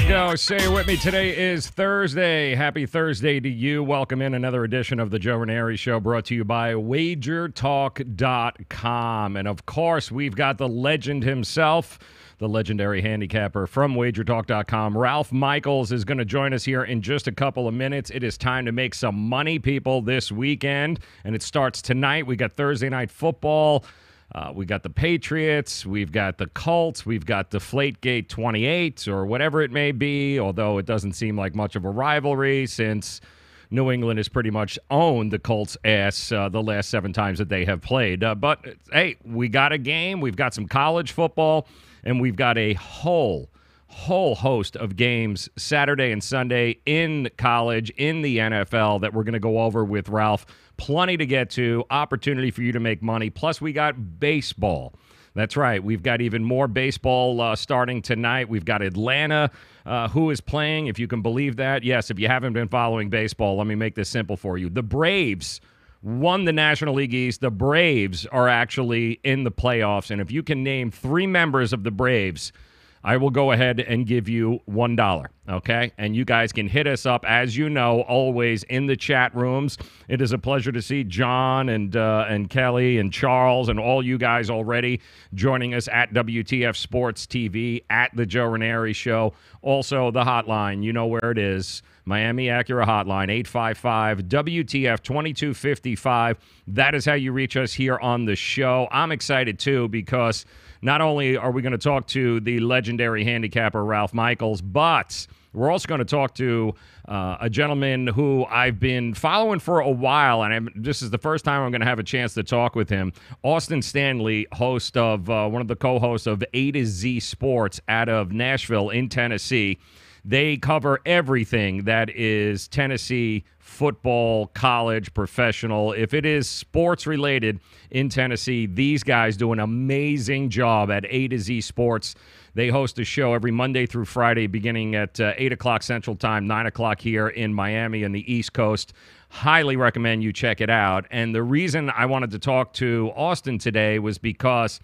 go. Say it with me. Today is Thursday. Happy Thursday to you. Welcome in another edition of the Joe Raineri Show, brought to you by WagerTalk.com. And, of course, we've got the legend himself, the legendary handicapper from WagerTalk.com. Ralph Michaels is going to join us here in just a couple of minutes. It is time to make some money, people, this weekend. And it starts tonight. We got Thursday Night Football. We got the Patriots, we've got the Colts, we've got Deflategate 28, or whatever it may be, although it doesn't seem like much of a rivalry since New England has pretty much owned the Colts' ass the last 7 times that they have played. But, hey, we got a game, we've got some college football, and we've got a whole host of games Saturday and Sunday in college, in the NFL, that we're going to go over with Ralph. Plenty to get to, opportunity for you to make money. Plus, we got baseball. That's right. We've got even more baseball starting tonight. We've got Atlanta, who is playing, if you can believe that. Yes, if you haven't been following baseball, let me make this simple for you. The Braves won the National League East. The Braves are actually in the playoffs. And if you can name 3 members of the Braves, I will go ahead and give you $1, okay? And you guys can hit us up, as you know, always in the chat rooms. It is a pleasure to see John and Kelly and Charles and all you guys already joining us at WTF Sports TV, at the Joe Raineri Show. Also, the hotline, you know where it is. Miami Acura hotline, 855-WTF-2255. That is how you reach us here on the show. I'm excited, too, because not only are we going to talk to the legendary handicapper Ralph Michaels, but we're also going to talk to a gentleman who I've been following for a while, and this is the first time I'm going to have a chance to talk with him. Austin Stanley, host of one of the co-hosts of A to Z Sports out of Nashville in Tennessee. They cover everything that is Tennessee football, college, professional. If it is sports related in Tennessee, these guys do an amazing job at A to Z Sports. They host a show every Monday through Friday beginning at 8 o'clock Central Time, 9 o'clock here in Miami on the East Coast. Highly recommend you check it out. And the reason I wanted to talk to Austin today was because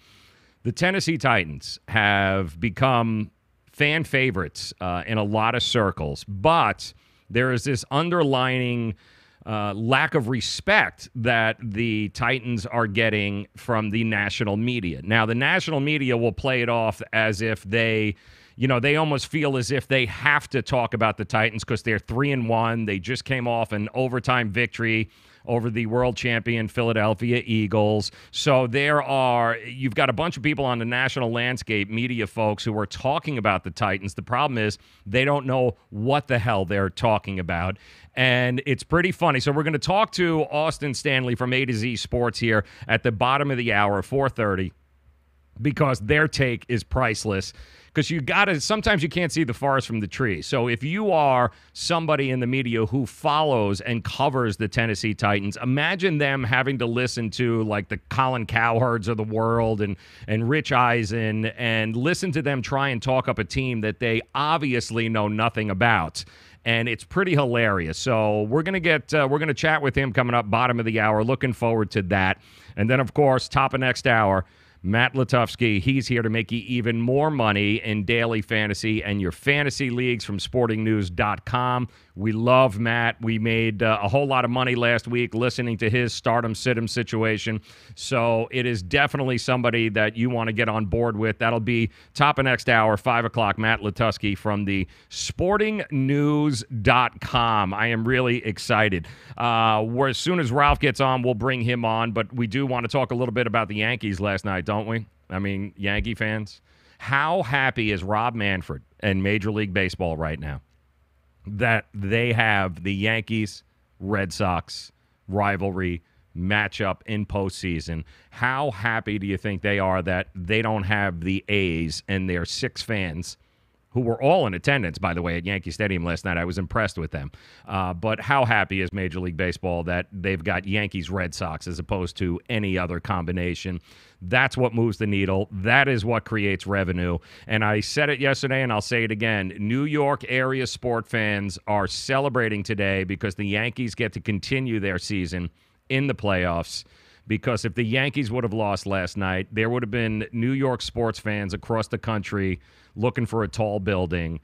the Tennessee Titans have become fan favorites in a lot of circles, but there is this underlining lack of respect that the Titans are getting from the national media. Now, the national media will play it off as if they almost feel as if they have to talk about the Titans because they're 3-1. They just came off an overtime victory over the world champion Philadelphia Eagles. So you've got a bunch of people on the national landscape, media folks, who are talking about the Titans. The problem is they don't know what the hell they're talking about. And it's pretty funny. So we're going to talk to Austin Stanley from A to Z Sports here at the bottom of the hour, 4:30, because their take is priceless. Because sometimes you can't see the forest from the trees. So if you are somebody in the media who follows and covers the Tennessee Titans, imagine them having to listen to like the Colin Cowherds of the world and Rich Eisen and listen to them try and talk up a team that they obviously know nothing about. And it's pretty hilarious. So we're gonna chat with him coming up bottom of the hour. Looking forward to that. And then, of course, top of next hour, Matt Lutovsky. He's here to make you even more money in daily fantasy and your fantasy leagues from sportingnews.com. We love Matt. We made a whole lot of money last week listening to his stardom sit-em situation. So it is definitely somebody that you want to get on board with. That'll be top of next hour, 5 o'clock, Matt Lutovsky from the sportingnews.com. I am really excited. As soon as Ralph gets on, we'll bring him on. But we do want to talk a little bit about the Yankees last night, don't we? I mean, Yankee fans. How happy is Rob Manfred and Major League Baseball right now that they have the Yankees-Red Sox rivalry matchup in postseason? How happy do you think they are that they don't have the A's and their 6 fans, who were all in attendance, by the way, at Yankee Stadium last night? I was impressed with them. But how happy is Major League Baseball that they've got Yankees-Red Sox as opposed to any other combination? That's what moves the needle. That is what creates revenue. And I said it yesterday, and I'll say it again. New York area sport fans are celebrating today because the Yankees get to continue their season in the playoffs. Because if the Yankees would have lost last night, there would have been New York sports fans across the country looking for a tall building,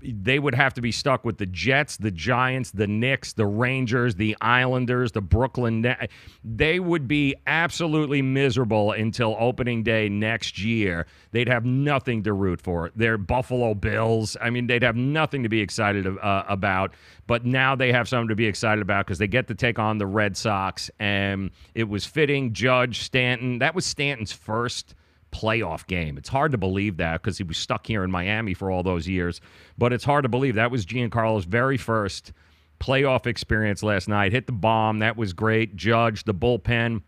they would have to be stuck with the Jets, the Giants, the Knicks, the Rangers, the Islanders, the Brooklyn Nets. They would be absolutely miserable until opening day next year. They'd have nothing to root for. They're Buffalo Bills. I mean, they'd have nothing to be excited about. But now they have something to be excited about because they get to take on the Red Sox. And it was fitting. Judge, Stanton. That was Stanton's first playoff game. It's hard to believe that because he was stuck here in Miami for all those years, but it's hard to believe that was Giancarlo's very first playoff experience last night. Hit the bomb. That was great. Judge, the bullpen.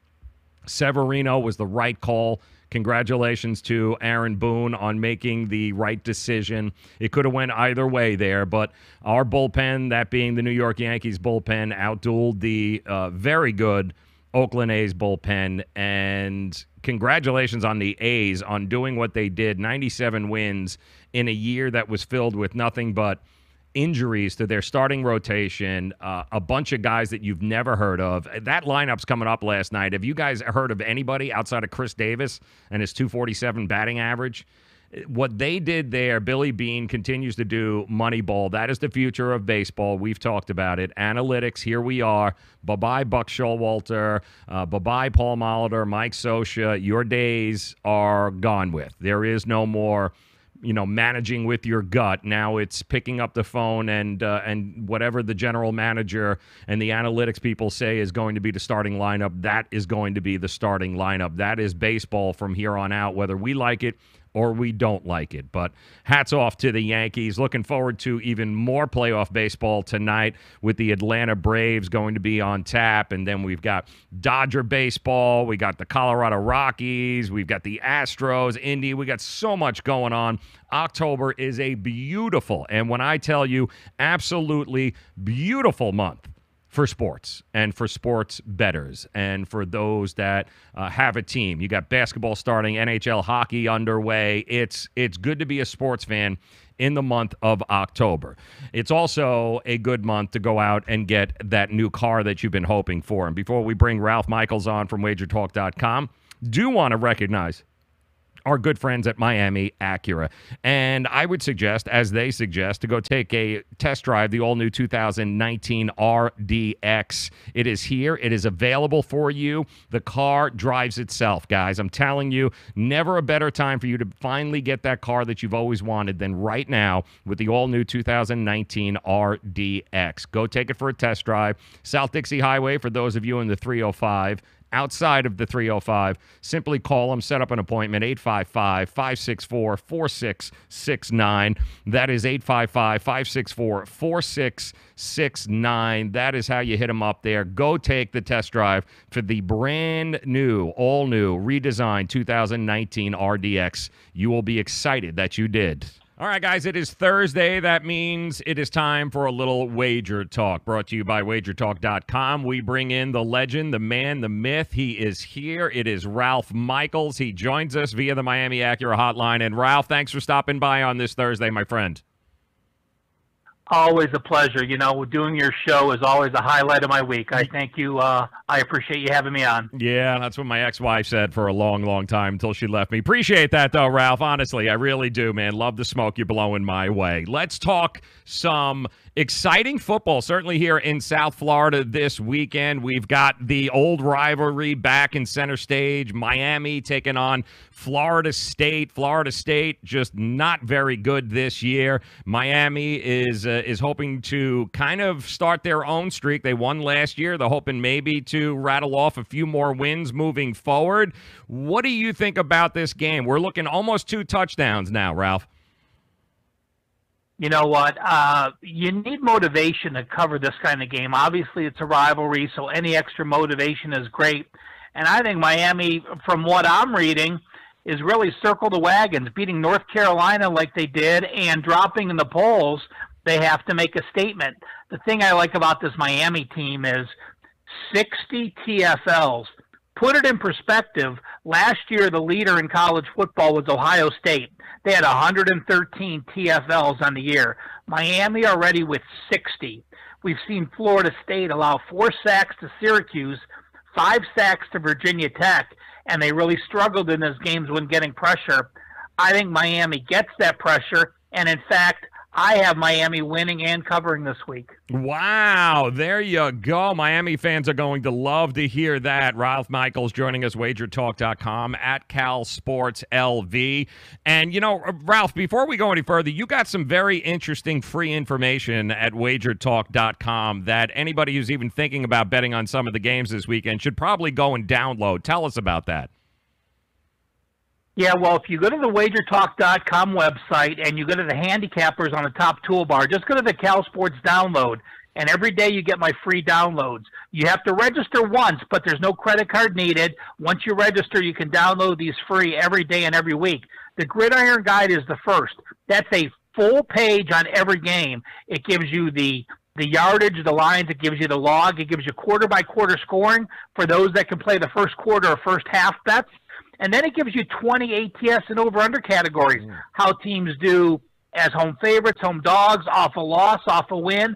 Severino was the right call. Congratulations to Aaron Boone on making the right decision. It could have went either way there, but our bullpen, that being the New York Yankees bullpen, outdueled the very good Oakland A's bullpen, and congratulations on the A's on doing what they did. 97 wins in a year that was filled with nothing but injuries to their starting rotation, a bunch of guys that you've never heard of. That lineup's coming up last night. Have you guys heard of anybody outside of Chris Davis and his .247 batting average? What they did there, Billy Beane continues to do Moneyball. That is the future of baseball. We've talked about it. Analytics, here we are. Bye-bye, Buck Showalter. Bye-bye, Paul Molitor, Mike Scioscia. Your days are gone with. There is no more, managing with your gut. Now it's picking up the phone and whatever the general manager and the analytics people say is going to be the starting lineup, that is going to be the starting lineup. That is baseball from here on out, whether we like it or we don't like it. But hats off to the Yankees. Looking forward to even more playoff baseball tonight with the Atlanta Braves going to be on tap. And then we've got Dodger baseball. We got the Colorado Rockies. We've got the Astros, Indy. We got so much going on. October is a beautiful, and when I tell you, absolutely beautiful month for sports and for sports bettors and for those that have a team. You got basketball starting, NHL hockey underway. It's good to be a sports fan in the month of October. It's also a good month to go out and get that new car that you've been hoping for. And before we bring Ralph Michaels on from wagertalk.com, do want to recognize our good friends at Miami Acura. And I would suggest, as they suggest, to go take a test drive, the all-new 2019 RDX. It is here. It is available for you. The car drives itself, guys. I'm telling you, never a better time for you to finally get that car that you've always wanted than right now with the all-new 2019 RDX. Go take it for a test drive. South Dixie Highway, for those of you in the 305. Outside of the 305, simply call them, set up an appointment, 855-564-4669. That is 855-564-4669. That is how you hit them up there. Go take the test drive for the brand new, all new, redesigned 2019 RDX. You will be excited that you did. All right, guys, it is Thursday. That means it is time for a little wager talk, brought to you by wagertalk.com. We bring in the legend, the man, the myth. He is here. It is Ralph Michaels. He joins us via the Miami Acura hotline. And, Ralph, thanks for stopping by on this Thursday, my friend. Always a pleasure. Doing your show is always a highlight of my week. I thank you. I appreciate you having me on. Yeah, that's what my ex-wife said for a long, long time until she left me. Appreciate that, though, Ralph. Honestly, I really do, man. Love the smoke you're blowing my way. Let's talk some exciting football, certainly here in South Florida this weekend. We've got the old rivalry back in center stage. Miami taking on Florida State. Florida State just not very good this year. Miami is hoping to kind of start their own streak. They won last year. They're hoping maybe to rattle off a few more wins moving forward. What do you think about this game? We're looking almost 2 touchdowns now, Ralph. You know what? You need motivation to cover this kind of game. Obviously, it's a rivalry, so any extra motivation is great. And I think Miami, from what I'm reading, is really circle the wagons, beating North Carolina like they did and dropping in the polls. They have to make a statement. The thing I like about this Miami team is 60 TFLs. Put it in perspective, last year the leader in college football was Ohio State. They had 113 TFLs on the year. Miami already with 60. We've seen Florida State allow 4 sacks to Syracuse, 5 sacks to Virginia Tech, and they really struggled in those games when getting pressure. I think Miami gets that pressure, and in fact, I have Miami winning and covering this week. Wow, there you go. Miami fans are going to love to hear that. Ralph Michaels joining us, wagertalk.com, at CalSportsLV. And, you know, Ralph, before we go any further, you got some very interesting free information at wagertalk.com that anybody who's even thinking about betting on some of the games this weekend should probably go and download. Tell us about that. Yeah, well, if you go to the wagertalk.com website and you go to the handicappers on the top toolbar, just go to the Cal Sports download, and every day you get my free downloads. You have to register once, but there's no credit card needed. Once you register, you can download these free every day and every week. The Gridiron Guide is the first. That's a full page on every game. It gives you the yardage, the lines, it gives you the log, it gives you quarter-by-quarter scoring for those that can play the first quarter or first half bets. And then it gives you 20 ATS and over-under categories, how teams do as home favorites, home dogs, off a loss, off a win.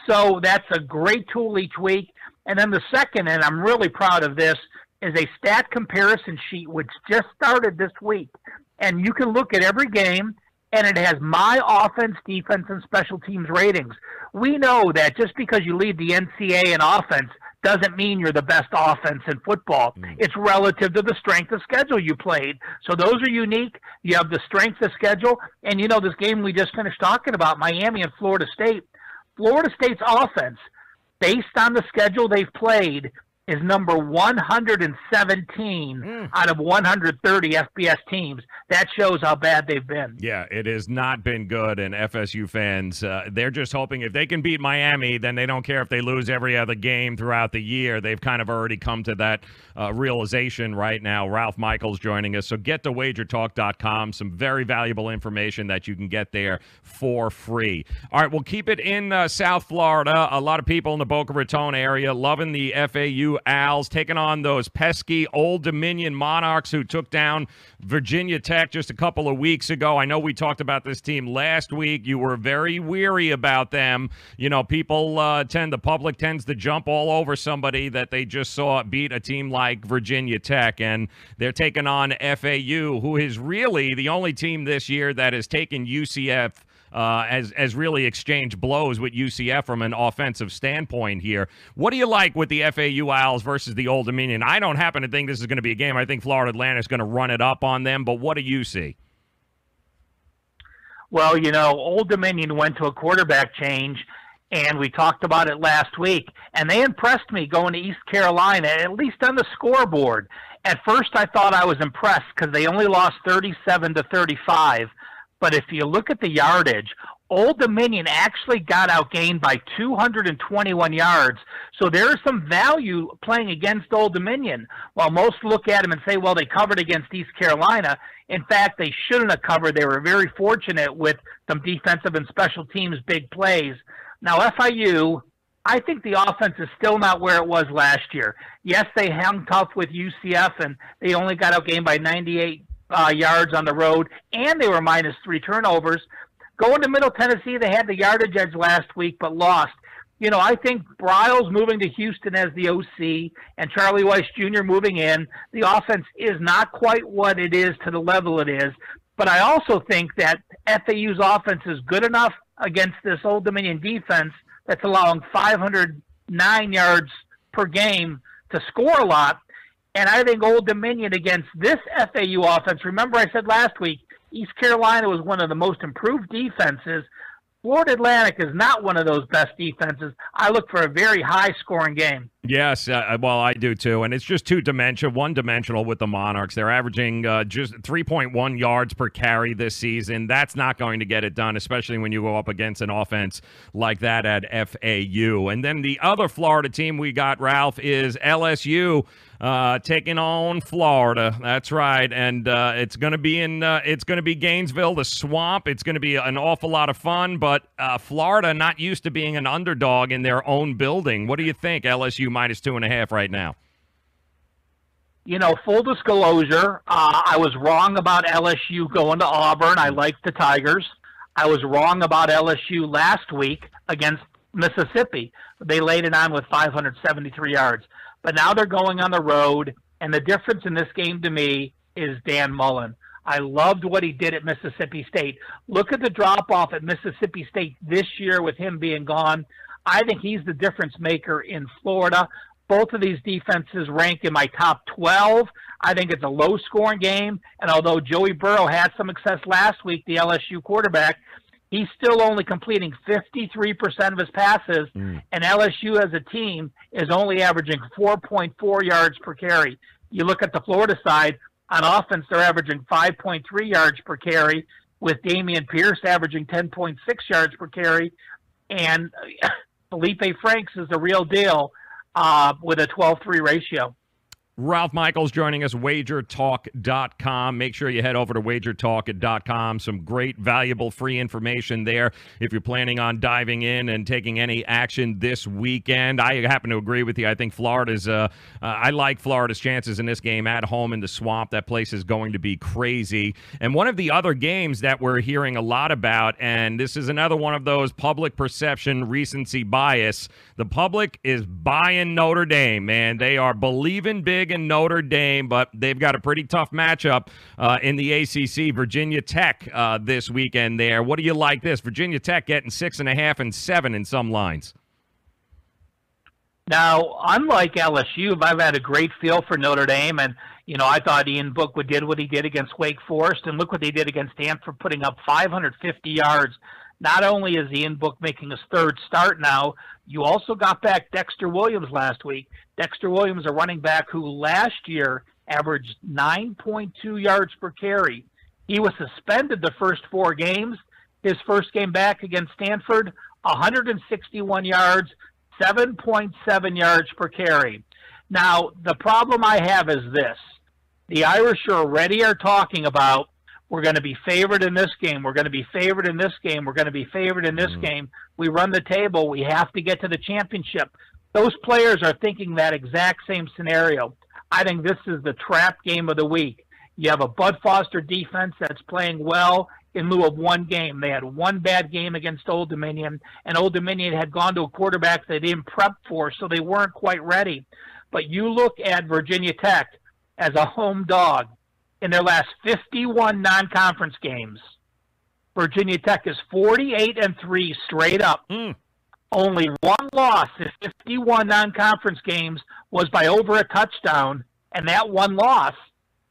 So that's a great tool each week. And then the second, and I'm really proud of this, is a stat comparison sheet, which just started this week. And you can look at every game, and it has my offense, defense, and special teams ratings. We know that just because you lead the NCAA in offense doesn't mean you're the best offense in football. It's relative to the strength of schedule you played. So those are unique. You have the strength of schedule. And, you know, this game we just finished talking about, Miami and Florida State. Florida State's offense, based on the schedule they've played, is number 117 out of 130 FBS teams. That shows how bad they've been. Yeah, it has not been good, and FSU fans, they're just hoping if they can beat Miami, then they don't care if they lose every other game throughout the year. They've kind of already come to that realization right now. Ralph Michaels joining us. So get to wagertalk.com, some very valuable information that you can get there for free. All right, we'll keep it in South Florida. A lot of people in the Boca Raton area loving the FAU Owls, taking on those pesky Old Dominion Monarchs who took down Virginia Tech just a couple of weeks ago. I know we talked about this team last week. You were very weary about them. You know, the public tends to jump all over somebody that they just saw beat a team like Virginia Tech, and they're taking on FAU, who is really the only team this year that has taken UCF as really exchanged blows with UCF from an offensive standpoint here. What do you like with the FAU Owls versus the Old Dominion? I don't happen to think this is going to be a game. I think Florida Atlantic is going to run it up on them, but what do you see? Well, you know, Old Dominion went to a quarterback change, and we talked about it last week, and they impressed me going to East Carolina, at least on the scoreboard. At first, I thought I was impressed because they only lost 37-35. But if you look at the yardage, Old Dominion actually got outgained by 221 yards. So there is some value playing against Old Dominion. While most look at them and say, well, they covered against East Carolina. In fact, they shouldn't have covered. They were very fortunate with some defensive and special teams big plays. Now, FIU, I think the offense is still not where it was last year. Yes, they hung tough with UCF, and they only got outgained by 98 yards on the road, and they were minus 3 turnovers. Going to Middle Tennessee, they had the yardage edge last week, but lost. You know, I think Bryles moving to Houston as the OC and Charlie Weiss Jr. moving in, the offense is not quite what it is to the level it is. But I also think that FAU's offense is good enough against this Old Dominion defense that's allowing 509 yards per game to score a lot. And I think Old Dominion against this FAU offense, remember I said last week, East Carolina was one of the most improved defenses. Florida Atlantic is not one of those best defenses. I look for a very high-scoring game. Yes, well, I do too, and it's just one-dimensional with the Monarchs. They're averaging just 3.1 yards per carry this season. That's not going to get it done, especially when you go up against an offense like that at FAU. And then the other Florida team we got, Ralph, is LSU taking on Florida. That's right, and it's going to be Gainesville, the Swamp. It's going to be an awful lot of fun, but Florida not used to being an underdog in their own building. What do you think, LSU minus 2.5 right now? You know, full disclosure, I was wrong about LSU going to Auburn. I liked the Tigers. I was wrong about LSU last week against Mississippi. They laid it on with 573 yards. But now they're going on the road, and the difference in this game to me is Dan Mullen. I loved what he did at Mississippi State. Look at the drop-off at Mississippi State this year with him being gone. I think he's the difference maker in Florida. Both of these defenses rank in my top 12. I think it's a low-scoring game, and although Joey Burrow had some success last week, the LSU quarterback, he's still only completing 53% of his passes, and LSU as a team is only averaging 4.4 yards per carry. You look at the Florida side, on offense, they're averaging 5.3 yards per carry, with Dameon Pierce averaging 10.6 yards per carry, and Felipe Franks is the real deal with a 12-3 ratio. Ralph Michaels joining us, wagertalk.com. Make sure you head over to wagertalk.com. Some great, valuable, free information there if you're planning on diving in and taking any action this weekend. I happen to agree with you. I think Florida's I like Florida's chances in this game at home in the Swamp. That place is going to be crazy. And one of the other games that we're hearing a lot about, and this is another one of those public perception recency bias, the public is buying Notre Dame, man. They are believing big in Notre Dame, but they've got a pretty tough matchup in the ACC. Virginia Tech this weekend there. What do you like this? Virginia Tech getting 6.5 and 7 in some lines. Now, unlike LSU, I've had a great feel for Notre Dame, and I thought Ian Book did what he did against Wake Forest, and look what they did against Stanford, putting up 550 yards. Not only is Ian Book making his third start now, you also got back Dexter Williams last week. Dexter Williams, a running back who last year averaged 9.2 yards per carry. He was suspended the first 4 games. His first game back against Stanford, 161 yards, 7.7 yards per carry. Now, the problem I have is this. The Irish already are talking about, we're going to be favored in this game. We're going to be favored in this game. We're going to be favored in this game. We run the table. We have to get to the championship. Those players are thinking that exact same scenario. I think this is the trap game of the week. You have a Bud Foster defense that's playing well in lieu of one game. They had one bad game against Old Dominion, and Old Dominion had gone to a quarterback they didn't prep for, so they weren't quite ready. But you look at Virginia Tech as a home dog. In their last 51 non-conference games, Virginia Tech is 48-3 straight up. Only one loss in 51 non-conference games was by over a touchdown, and that one loss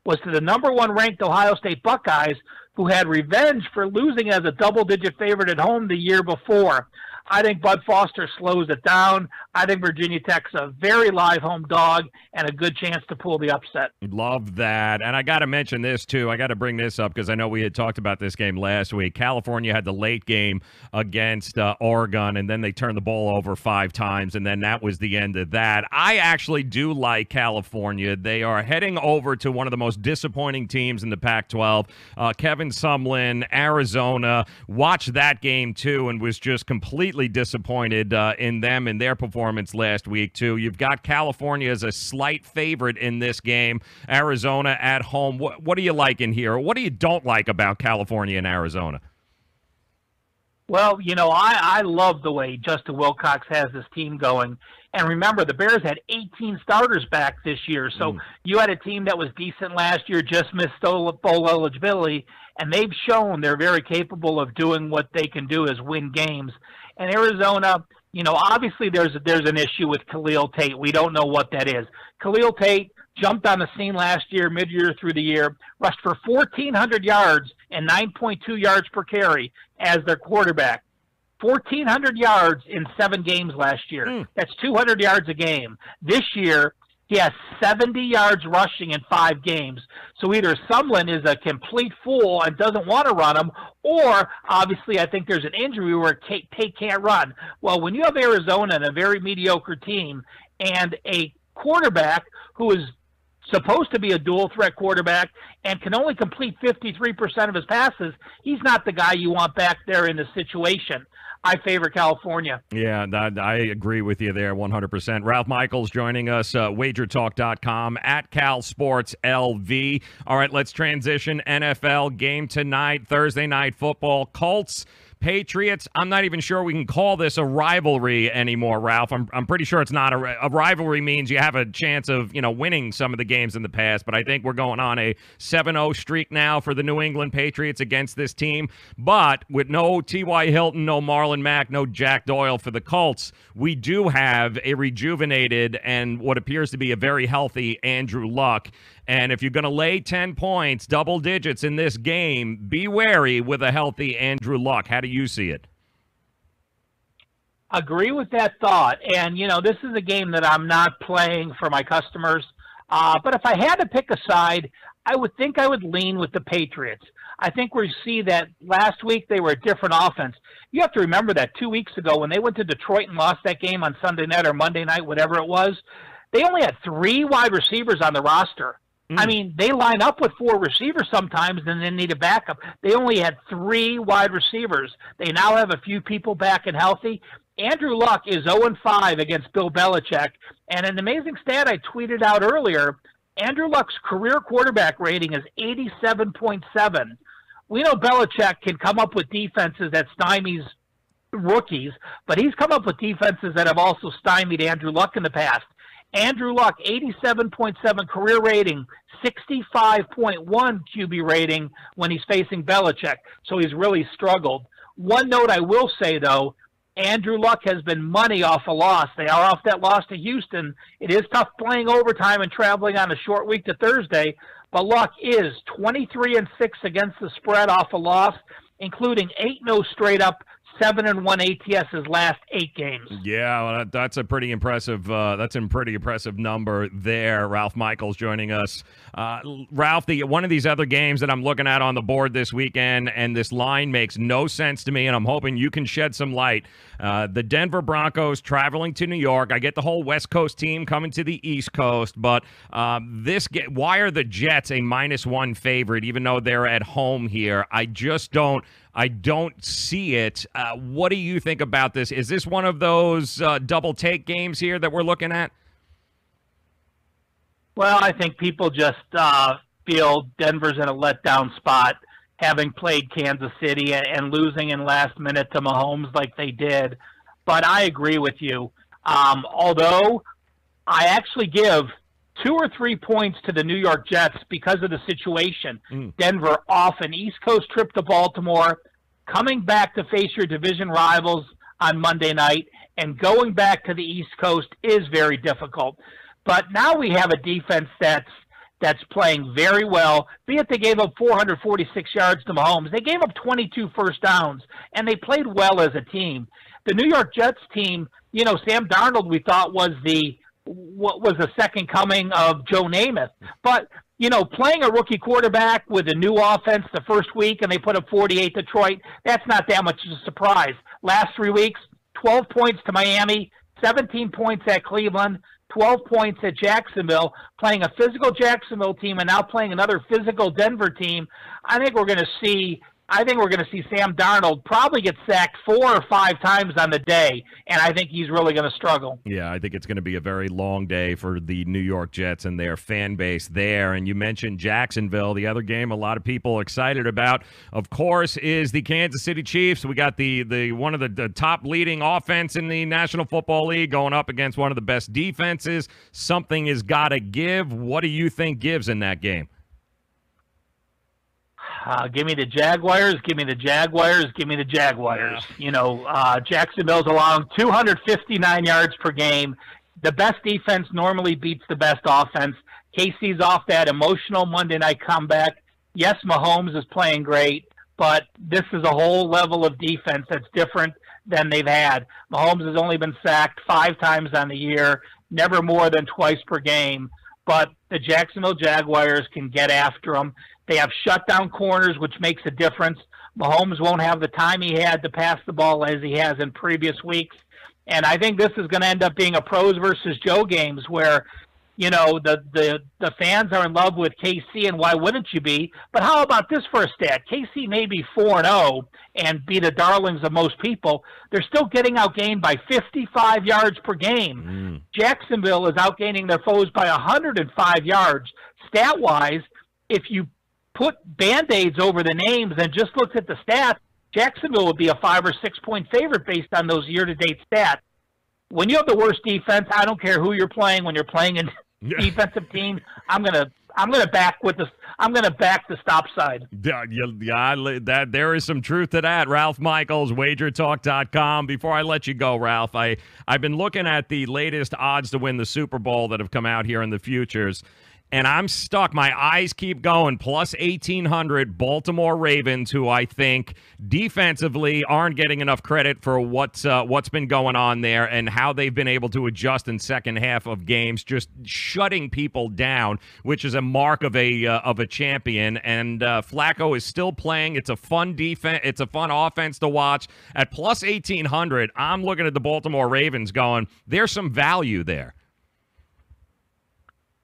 was to the number 1 ranked Ohio State Buckeyes, who had revenge for losing as a double-digit favorite at home the year before. I think Bud Foster slows it down. I think Virginia Tech's a very live home dog and a good chance to pull the upset. Love that. And I got to mention this, too. I got to bring this up because I know we had talked about this game last week. California had the late game against Oregon, and then they turned the ball over 5 times, and then that was the end of that. I actually do like California. They are heading over to one of the most disappointing teams in the Pac-12. Kevin Sumlin, Arizona, watched that game, too, and was just completely disappointed in them and their performance last week, too. You've got California as a slight favorite in this game. Arizona at home. What do you like in here? What do you don't like about California and Arizona? Well, I love the way Justin Wilcox has this team going. And remember, the Bears had 18 starters back this year. So you had a team that was decent last year, just missed bowl eligibility, and they've shown they're very capable of doing what they can do is win games. And Arizona, obviously there's an issue with Khalil Tate. We don't know what that is. Khalil Tate jumped on the scene last year, mid-year through the year, rushed for 1,400 yards and 9.2 yards per carry as their quarterback. 1,400 yards in 7 games last year. That's 200 yards a game. This year, he has 70 yards rushing in 5 games. So either Sumlin is a complete fool and doesn't want to run him, or obviously I think there's an injury where Tate can't run. Well, when you have Arizona and a very mediocre team and a quarterback who is supposed to be a dual-threat quarterback and can only complete 53% of his passes, he's not the guy you want back there in the situation. I favor California. Yeah, I agree with you there 100%. Ralph Michaels joining us, wagertalk.com, at Cal Sports LV. All right, let's transition. NFL game tonight, Thursday Night Football. Colts Patriots. I'm not even sure we can call this a rivalry anymore, Ralph. I'm pretty sure it's not a rivalry. Means you have a chance of, winning some of the games in the past, but I think we're going on a 7-0 streak now for the New England Patriots against this team. But with no T.Y. Hilton, no Marlon Mack, no Jack Doyle for the Colts, we do have a rejuvenated and what appears to be a very healthy Andrew Luck. And if you're going to lay 10 points, double digits in this game, be wary with a healthy Andrew Luck. How do you see it? Agree with that thought. And, this is a game that I'm not playing for my customers. But if I had to pick a side, I would think I would lean with the Patriots. I think we see that last week they were a different offense. You have to remember that 2 weeks ago when they went to Detroit and lost that game on Sunday night or Monday night, whatever it was, they only had 3 wide receivers on the roster. I mean, they line up with 4 receivers sometimes and then need a backup. They only had 3 wide receivers. They now have a few people back and healthy. Andrew Luck is 0-5 against Bill Belichick. And an amazing stat I tweeted out earlier, Andrew Luck's career quarterback rating is 87.7. We know Belichick can come up with defenses that stymies rookies, but he's come up with defenses that have also stymied Andrew Luck in the past. Andrew Luck, 87.7 career rating, 65.1 QB rating when he's facing Belichick. So he's really struggled. One note I will say, though, Andrew Luck has been money off a loss. They are off that loss to Houston. It is tough playing overtime and traveling on a short week to Thursday, but Luck is 23-6 against the spread off a loss, including 8-0 straight up, 7-1 ATS his last 8 games. Yeah, well, that's a pretty impressive. That's a pretty impressive number there. Ralph Michaels joining us. Ralph, one of these other games that I'm looking at on the board this weekend, and this line makes no sense to me, and I'm hoping you can shed some light. The Denver Broncos traveling to New York. I get the whole West Coast team coming to the East Coast, but why are the Jets a -1 favorite, even though they're at home here? I don't see it. What do you think about this? Is this one of those double take games here that we're looking at? Well, I think people just feel Denver's in a letdown spot, having played Kansas City and losing in last minute to Mahomes like they did. But I agree with you. Although I actually give 2 or 3 points to the New York Jets because of the situation. Denver off an East Coast trip to Baltimore, coming back to face your division rivals on Monday night, and going back to the East Coast is very difficult. But now we have a defense that's playing very well, be it they gave up 446 yards to Mahomes. They gave up 22 first downs, and they played well as a team. The New York Jets team, Sam Darnold we thought was the second coming of Joe Namath. But, playing a rookie quarterback with a new offense the first week and they put up 48 Detroit, that's not that much of a surprise. Last 3 weeks, 12 points to Miami, 17 points at Cleveland, 12 points at Jacksonville, playing a physical Jacksonville team and now playing another physical Denver team. I think we're going to see Sam Darnold probably get sacked 4 or 5 times on the day, and I think he's really going to struggle. Yeah, I think it's going to be a very long day for the New York Jets and their fan base there. And you mentioned Jacksonville. The other game a lot of people excited about, of course, is the Kansas City Chiefs. We got the one of the top leading offense in the National Football League going up against one of the best defenses. Something has got to give. What do you think gives in that game? Give me the Jaguars, give me the Jaguars, give me the Jaguars. Yeah. Jacksonville's allowing 259 yards per game. The best defense normally beats the best offense. KC's off that emotional Monday night comeback. Yes, Mahomes is playing great, but this is a whole level of defense that's different than they've had. Mahomes has only been sacked 5 times on the year, never more than twice per game. But the Jacksonville Jaguars can get after them. They have shutdown corners, which makes a difference. Mahomes won't have the time he had to pass the ball as he has in previous weeks. And I think this is going to end up being a pros versus Joe games where, the fans are in love with KC, and why wouldn't you be? But how about this for a stat? KC may be 4-0 and be the darlings of most people. They're still getting outgained by 55 yards per game. Jacksonville is outgaining their foes by 105 yards. Stat-wise, if you put Band-Aids over the names and just looked at the stats, Jacksonville would be a 5 or 6 point favorite based on those year-to-date stats. When you have the worst defense, I don't care who you're playing. When you're playing in defensive teams, I'm gonna back the stop side. That there is some truth to that. Ralph Michaels, WagerTalk.com. Before I let you go, Ralph, I've been looking at the latest odds to win the Super Bowl that have come out here in the futures, and I'm stuck. My eyes keep going. Plus 1,800 Baltimore Ravens, who I think defensively aren't getting enough credit for what's been going on there and how they've been able to adjust in second half of games, just shutting people down, which is a mark of a champion. And Flacco is still playing. It's a fun defense. It's a fun offense to watch. At plus 1,800, I'm looking at the Baltimore Ravens going, there's some value there.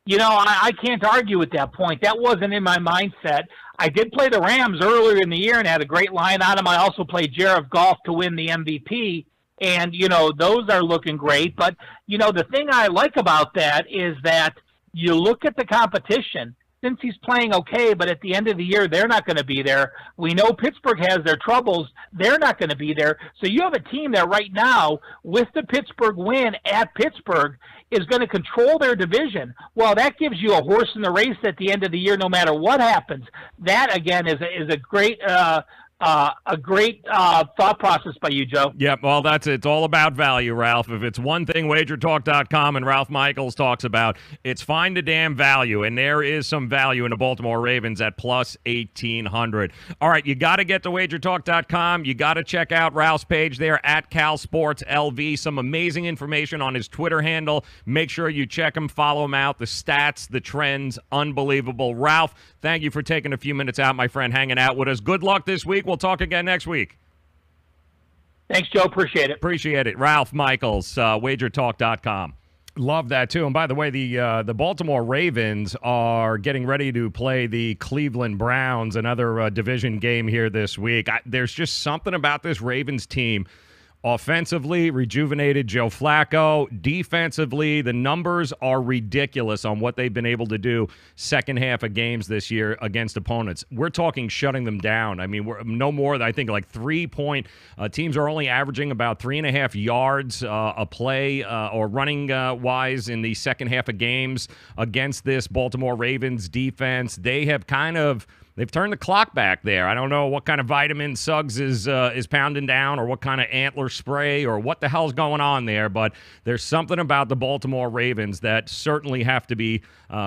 You know, I can't argue with that point. That wasn't in my mindset. I did play the Rams earlier in the year and had a great line on them. I also played Jared Goff to win the MVP, and, you know, those are looking great. But, you know, the thing I like about that is that you look at the competition. Since he's playing okay, but at the end of the year, they're not going to be there. We know Pittsburgh has their troubles. They're not going to be there. So you have a team that right now, with the Pittsburgh win at Pittsburgh, is going to control their division. Well, that gives you a horse in the race at the end of the year, no matter what happens. That, again, is a great thought process by you, Joe. Yep, well, it's all about value, Ralph. If it's one thing WagerTalk.com and Ralph Michaels talks about, it's find a damn value, and there is some value in the Baltimore Ravens at plus 1,800. All right, you got to get to WagerTalk.com. You got to check out Ralph's page there at CalSportsLV. Some amazing information on his Twitter handle. Make sure you check him, follow him out. The stats, the trends, unbelievable. Ralph, thank you for taking a few minutes out, my friend, hanging out with us. Good luck this week. We'll talk again next week. Thanks, Joe. Appreciate it. Appreciate it. Ralph Michaels, WagerTalk.com. Love that, too. And by the way, the Baltimore Ravens are getting ready to play the Cleveland Browns, another division game here this week. There's just something about this Ravens team. Offensively, rejuvenated Joe Flacco. Defensively, the numbers are ridiculous on what they've been able to do second half of games this year against opponents. We're talking shutting them down. I mean, we're no more than, I think, like 3-point. Teams are only averaging about 3.5 yards a play or running wise in the second half of games against this Baltimore Ravens defense. They have They've turned the clock back there. I don't know what kind of vitamin Suggs is pounding down or what kind of antler spray or what the hell's going on there, but there's something about the Baltimore Ravens that certainly have to be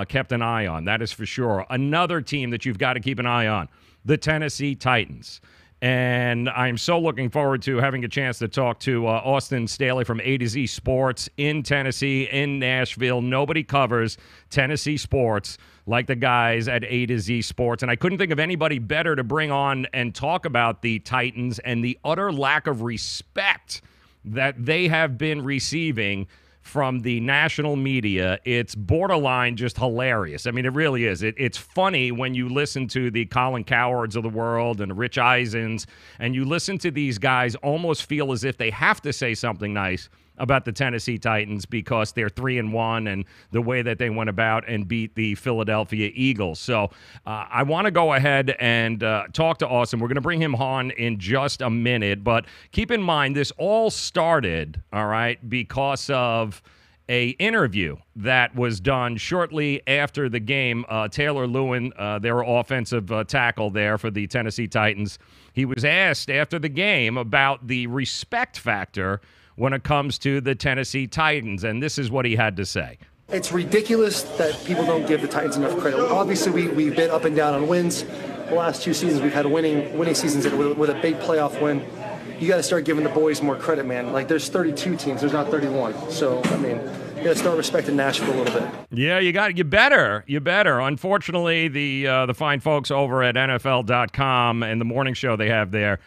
kept an eye on. That is for sure. Another team that you've got to keep an eye on, the Tennessee Titans. And I'm so looking forward to having a chance to talk to Austin Staley from A to Z Sports in Tennessee, in Nashville. Nobody covers Tennessee sports like the guys at A to Z Sports. And I couldn't think of anybody better to bring on and talk about the Titans and the utter lack of respect that they have been receiving from the national media. It's borderline just hilarious. I mean, it really is. It's funny when you listen to the Colin Cowards of the world and Rich Eisens, and you listen to these guys almost feel as if they have to say something nice about the Tennessee Titans because they're 3-1 and the way that they went about and beat the Philadelphia Eagles. So I want to go ahead and talk to Austin. We're going to bring him on in just a minute, but keep in mind this all started, all right, because of a interview that was done shortly after the game. Taylor Lewin, their offensive tackle there for the Tennessee Titans, he was asked after the game about the respect factor when it comes to the Tennessee Titans, and this is what he had to say. It's ridiculous that people don't give the Titans enough credit. Obviously, we've been up and down on wins. The last 2 seasons, we've had winning seasons with a big playoff win. You got to start giving the boys more credit, man. Like, there's 32 teams, there's not 31. So, I mean, you got to start respecting Nashville a little bit. Yeah, you better. Unfortunately, the fine folks over at NFL.com and the morning show they have there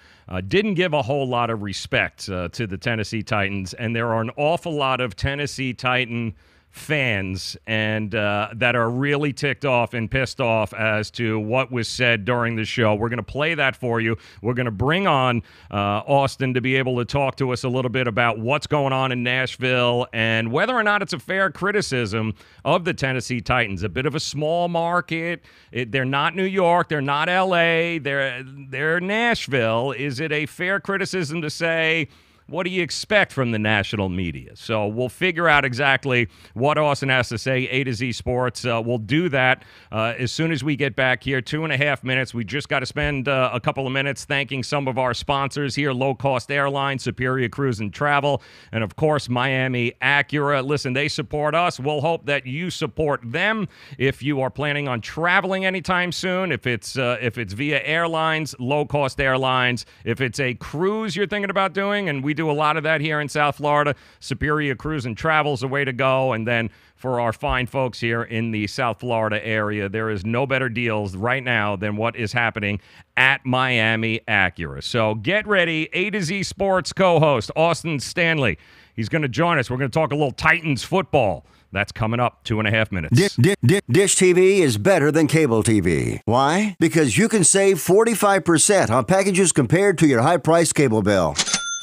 didn't give a whole lot of respect to the Tennessee Titans, and there are an awful lot of Tennessee Titan fans and that are really ticked off and pissed off as to what was said during the show. We're going to play that for you. We're going to bring on Austin to be able to talk to us a little bit about what's going on in Nashville and whether or not it's a fair criticism of the Tennessee Titans. A bit of a small market. They're not New York. They're not L.A. They're Nashville. Is it a fair criticism to say, what do you expect from the national media? So we'll figure out exactly what Austin has to say. A to Z Sports. We'll do that as soon as we get back here. 2.5 minutes. We just got to spend a couple of minutes thanking some of our sponsors here. Low Cost Airlines, Superior Cruise and Travel, and of course Miami Acura. Listen, they support us. We'll hope that you support them. If you are planning on traveling anytime soon, if it's via airlines, Low Cost Airlines. If it's a cruise you're thinking about doing, and we do a lot of that here in South Florida, Superior Cruise and Travel is the way to go. And then for our fine folks here in the South Florida area, there is no better deals right now than what is happening at Miami Acura. So get ready. A to Z Sports co-host Austin Stanley. He's going to join us. We're going to talk a little Titans football. That's coming up 2.5 minutes. Dish TV is better than cable TV. Why? Because you can save 45% on packages compared to your high-priced cable bill.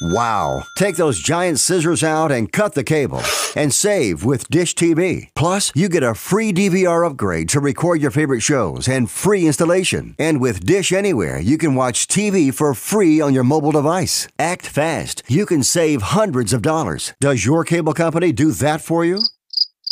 Wow. Take those giant scissors out and cut the cable and save with Dish TV. Plus, you get a free DVR upgrade to record your favorite shows and free installation. And with Dish Anywhere, you can watch TV for free on your mobile device. Act fast. You can save hundreds of dollars. Does your cable company do that for you?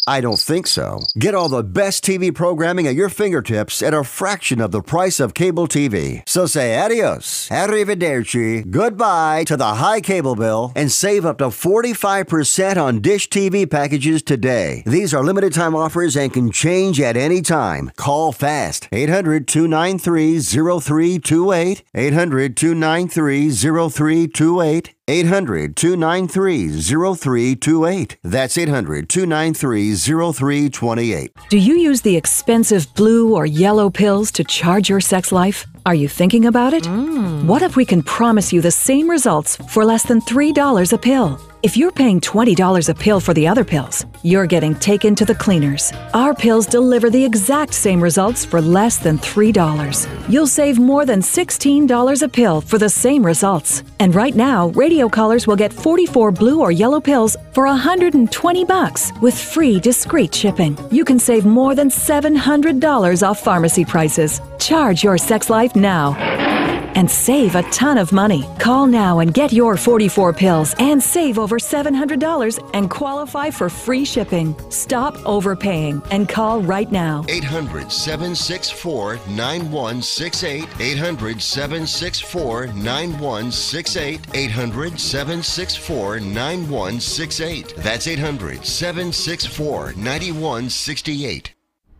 I don't think so. Get all the best TV programming at your fingertips at a fraction of the price of cable TV. So say adios, arrivederci, goodbye to the high cable bill and save up to 45% on Dish TV packages today. These are limited time offers and can change at any time. Call fast. 800-293-0328. 800-293-0328. 800-293-0328. That's 800-293-0328. Do you use the expensive blue or yellow pills to charge your sex life? Are you thinking about it? What if we can promise you the same results for less than $3 a pill? If you're paying $20 a pill for the other pills, you're getting taken to the cleaners. Our pills deliver the exact same results for less than $3. You'll save more than $16 a pill for the same results. And right now, radio callers will get 44 blue or yellow pills for $120 with free discreet shipping. You can save more than $700 off pharmacy prices. Charge your sex life now and save a ton of money. Call now and get your 44 pills and save over $700 and qualify for free shipping. Stop overpaying and call right now. 800-764-9168. 800-764-9168. 800-764-9168. That's 800-764-9168.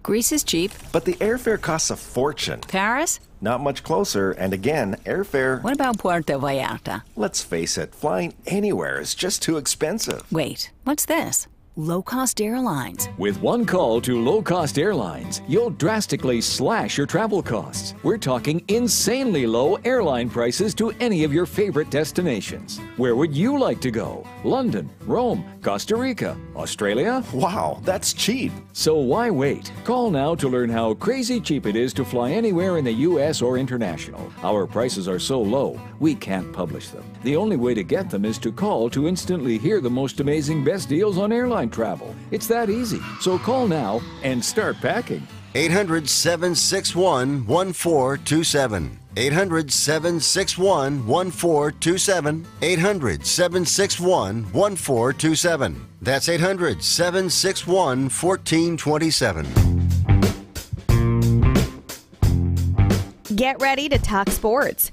Greece is cheap. But the airfare costs a fortune. Paris? Not much closer, and again, airfare... What about Puerto Vallarta? Let's face it, flying anywhere is just too expensive. Wait, what's this? Low-cost airlines. With one call to low-cost airlines, you'll drastically slash your travel costs. We're talking insanely low airline prices to any of your favorite destinations. Where would you like to go? London, Rome, Costa Rica, Australia? Wow, that's cheap. So why wait? Call now to learn how crazy cheap it is to fly anywhere in the U.S. or international. Our prices are so low, we can't publish them. The only way to get them is to call to instantly hear the most amazing best deals on airline travel. It's that easy. So call now and start packing. 800-761-1427. 800-761-1427. 800-761-1427. That's 800-761-1427. Get ready to talk sports.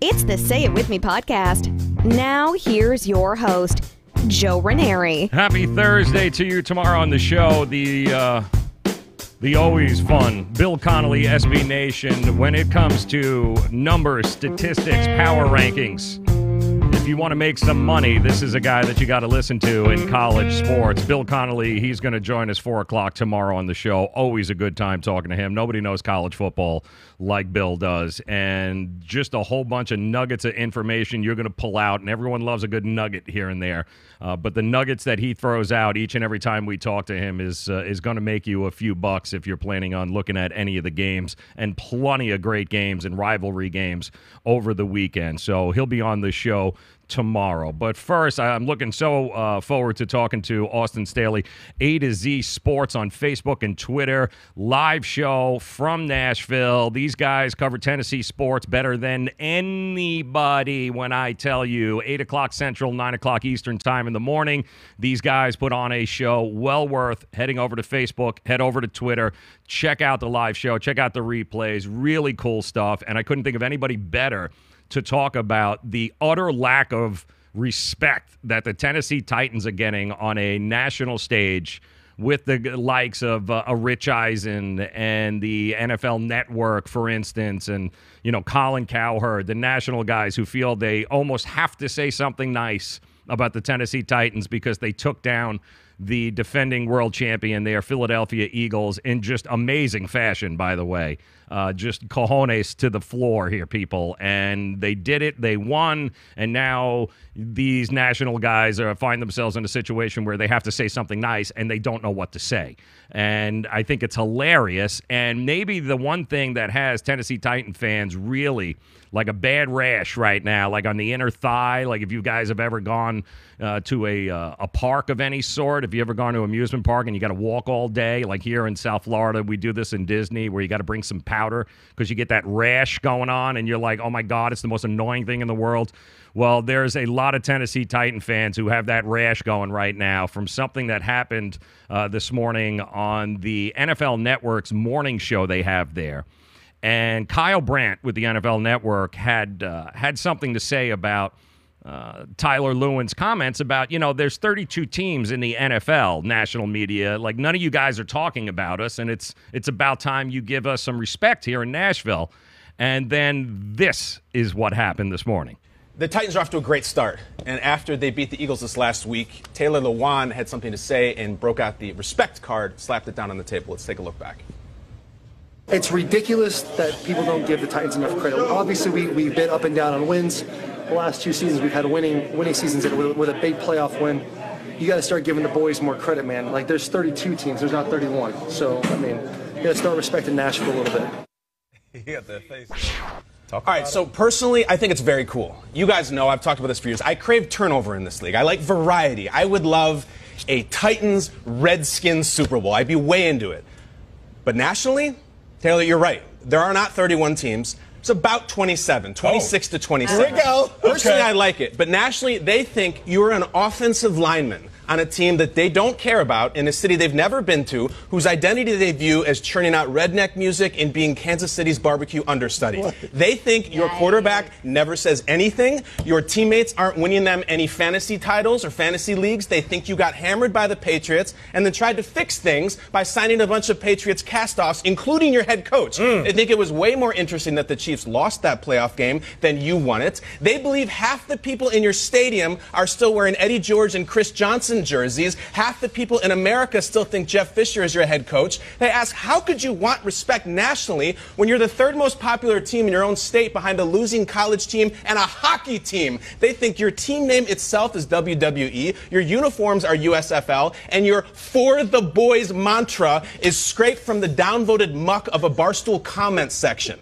It's the Say It With Me podcast. Now here's your host, Joe Raineri. Happy Thursday to you. Tomorrow on the show, the always fun Bill Connolly, SB Nation, when it comes to numbers, statistics, power rankings. If you want to make some money, this is a guy that you got to listen to in college sports. Bill Connolly, he's going to join us 4 o'clock tomorrow on the show. Always a good time talking to him. Nobody knows college football like Bill does. And just a whole bunch of nuggets of information you're going to pull out, and everyone loves a good nugget here and there. But the nuggets that he throws out each and every time we talk to him is going to make you a few bucks if you're planning on looking at any of the games, and plenty of great games and rivalry games over the weekend. So he'll be on the show tomorrow. But first, I'm looking so forward to talking to Austin Staley, A to Z Sports on Facebook and Twitter, live show from Nashville. These guys cover Tennessee sports better than anybody when I tell you. 8 o'clock Central, 9 o'clock Eastern time in the morning. These guys put on a show well worth heading over to Facebook, head over to Twitter, check out the live show, check out the replays. Really cool stuff, and I couldn't think of anybody better to talk about the utter lack of respect that the Tennessee Titans are getting on a national stage with the likes of a Rich Eisen and the NFL Network, for instance, and, you know, Colin Cowherd, the national guys who feel they almost have to say something nice about the Tennessee Titans because they took down the defending world champion, their Philadelphia Eagles, in just amazing fashion, by the way. Just cojones to the floor here, people. And they did it. They won. And now these national guys find themselves in a situation where they have to say something nice and they don't know what to say. And I think it's hilarious. And maybe the one thing that has Tennessee Titan fans really like a bad rash right now, like on the inner thigh, like if you guys have ever gone to a park of any sort, if you ever gone to an amusement park and you got to walk all day, like here in South Florida, we do this in Disney where you got to bring some powder because you get that rash going on and you're like, oh my God, it's the most annoying thing in the world. Well, there's a lot of Tennessee Titan fans who have that rash going right now from something that happened this morning on the NFL Network's morning show they have there. And Kyle Brandt with the NFL Network had something to say about Tyler Lewin's comments about, you know, there's 32 teams in the NFL, national media. Like, none of you guys are talking about us, and it's about time you give us some respect here in Nashville. And then this is what happened this morning. The Titans are off to a great start, and after they beat the Eagles this last week, Taylor Lewan had something to say and broke out the respect card, slapped it down on the table. Let's take a look back. It's ridiculous that people don't give the Titans enough credit. Obviously, we've been up and down on wins. The last 2 seasons, we've had winning seasons with a big playoff win. You got to start giving the boys more credit, man. Like, there's 32 teams. There's not 31. So, I mean, you got to start respecting Nashville a little bit. You got the face. All right, so personally, I think it's very cool. You guys know, I've talked about this for years. I crave turnover in this league. I like variety. I would love a Titans-Redskins Super Bowl. I'd be way into it. But nationally, Taylor, you're right. There are not 31 teams. It's about 27, 26 to 27. Here we go. Personally, Okay. I like it. But nationally, they think you're an offensive lineman on a team that they don't care about in a city they've never been to, whose identity they view as churning out redneck music and being Kansas City's barbecue understudy. What? They think your quarterback never says anything. Your teammates aren't winning them any fantasy titles or fantasy leagues. They think you got hammered by the Patriots and then tried to fix things by signing a bunch of Patriots castoffs, including your head coach. They think it was way more interesting that the Chiefs lost that playoff game than you won it. They believe half the people in your stadium are still wearing Eddie George and Chris Johnson jerseys. Half the people in America still think Jeff Fisher is your head coach. They ask, how could you want respect nationally when you're the 3rd most popular team in your own state behind a losing college team and a hockey team? They think your team name itself is WWE, your uniforms are USFL, and your For the Boys mantra is scraped from the downvoted muck of a Barstool comment section.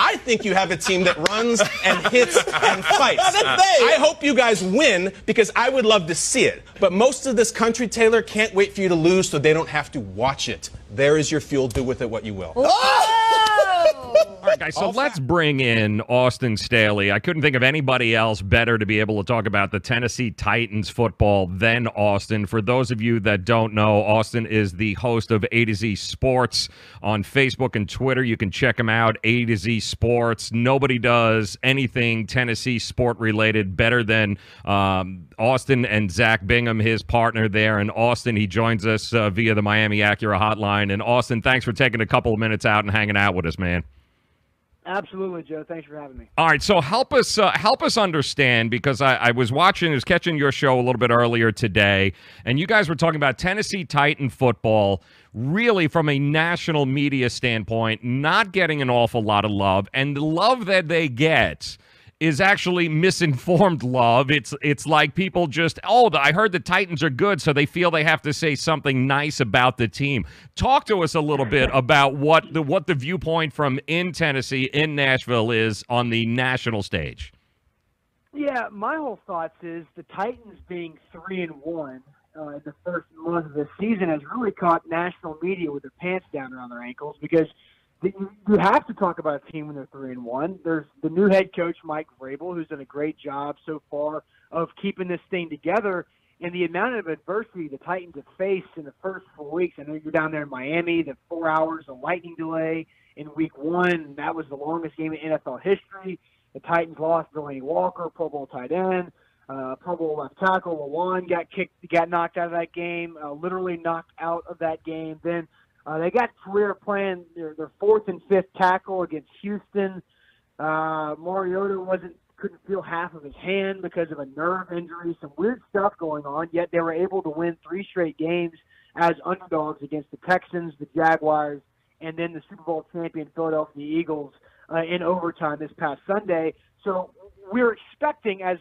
I think you have a team that runs and hits and fights. I hope you guys win because I would love to see it. But most of this country, Taylor, can't wait for you to lose so they don't have to watch it. There is your fuel. Do with it what you will. All right, guys, so let's bring in Austin Staley. I couldn't think of anybody else better to be able to talk about the Tennessee Titans football than Austin. For those of you that don't know, Austin is the host of A to Z Sports on Facebook and Twitter. You can check him out, A to Z Sports. Nobody does anything Tennessee sport-related better than Austin and Zach Bingham, his partner there. And Austin, he joins us via the Miami Acura hotline. And Austin, thanks for taking a couple of minutes out and hanging out with us, man. Absolutely, Joe. Thanks for having me. All right, so help us understand, because I was catching your show a little bit earlier today, and you guys were talking about Tennessee Titan football, really from a national media standpoint, not getting an awful lot of love, and the love that they get is actually misinformed love. It's like people just, I heard the Titans are good, so they feel they have to say something nice about the team. Talk to us a little bit about what the viewpoint from in Tennessee, in Nashville, is on the national stage. Yeah, my whole thoughts is the Titans being 3-1 in the first month of the season has really caught national media with their pants down around their ankles, because you have to talk about a team when they're 3-1. There's the new head coach, Mike Vrabel, who's done a great job so far of keeping this thing together. And the amount of adversity the Titans have faced in the first 4 weeks. I know you're down there in Miami, the 4 hours of lightning delay in week 1. That was the longest game in NFL history. The Titans lost Delaney Walker, Pro Bowl tight end, Pro Bowl left tackle. Lawan got knocked out of that game, literally knocked out of that game. Then they got career playing their 4th and 5th tackle against Houston. Mariota couldn't feel half of his hand because of a nerve injury. Some weird stuff going on, yet they were able to win 3 straight games as underdogs against the Texans, the Jaguars, and then the Super Bowl champion Philadelphia Eagles in overtime this past Sunday. So we're expecting, as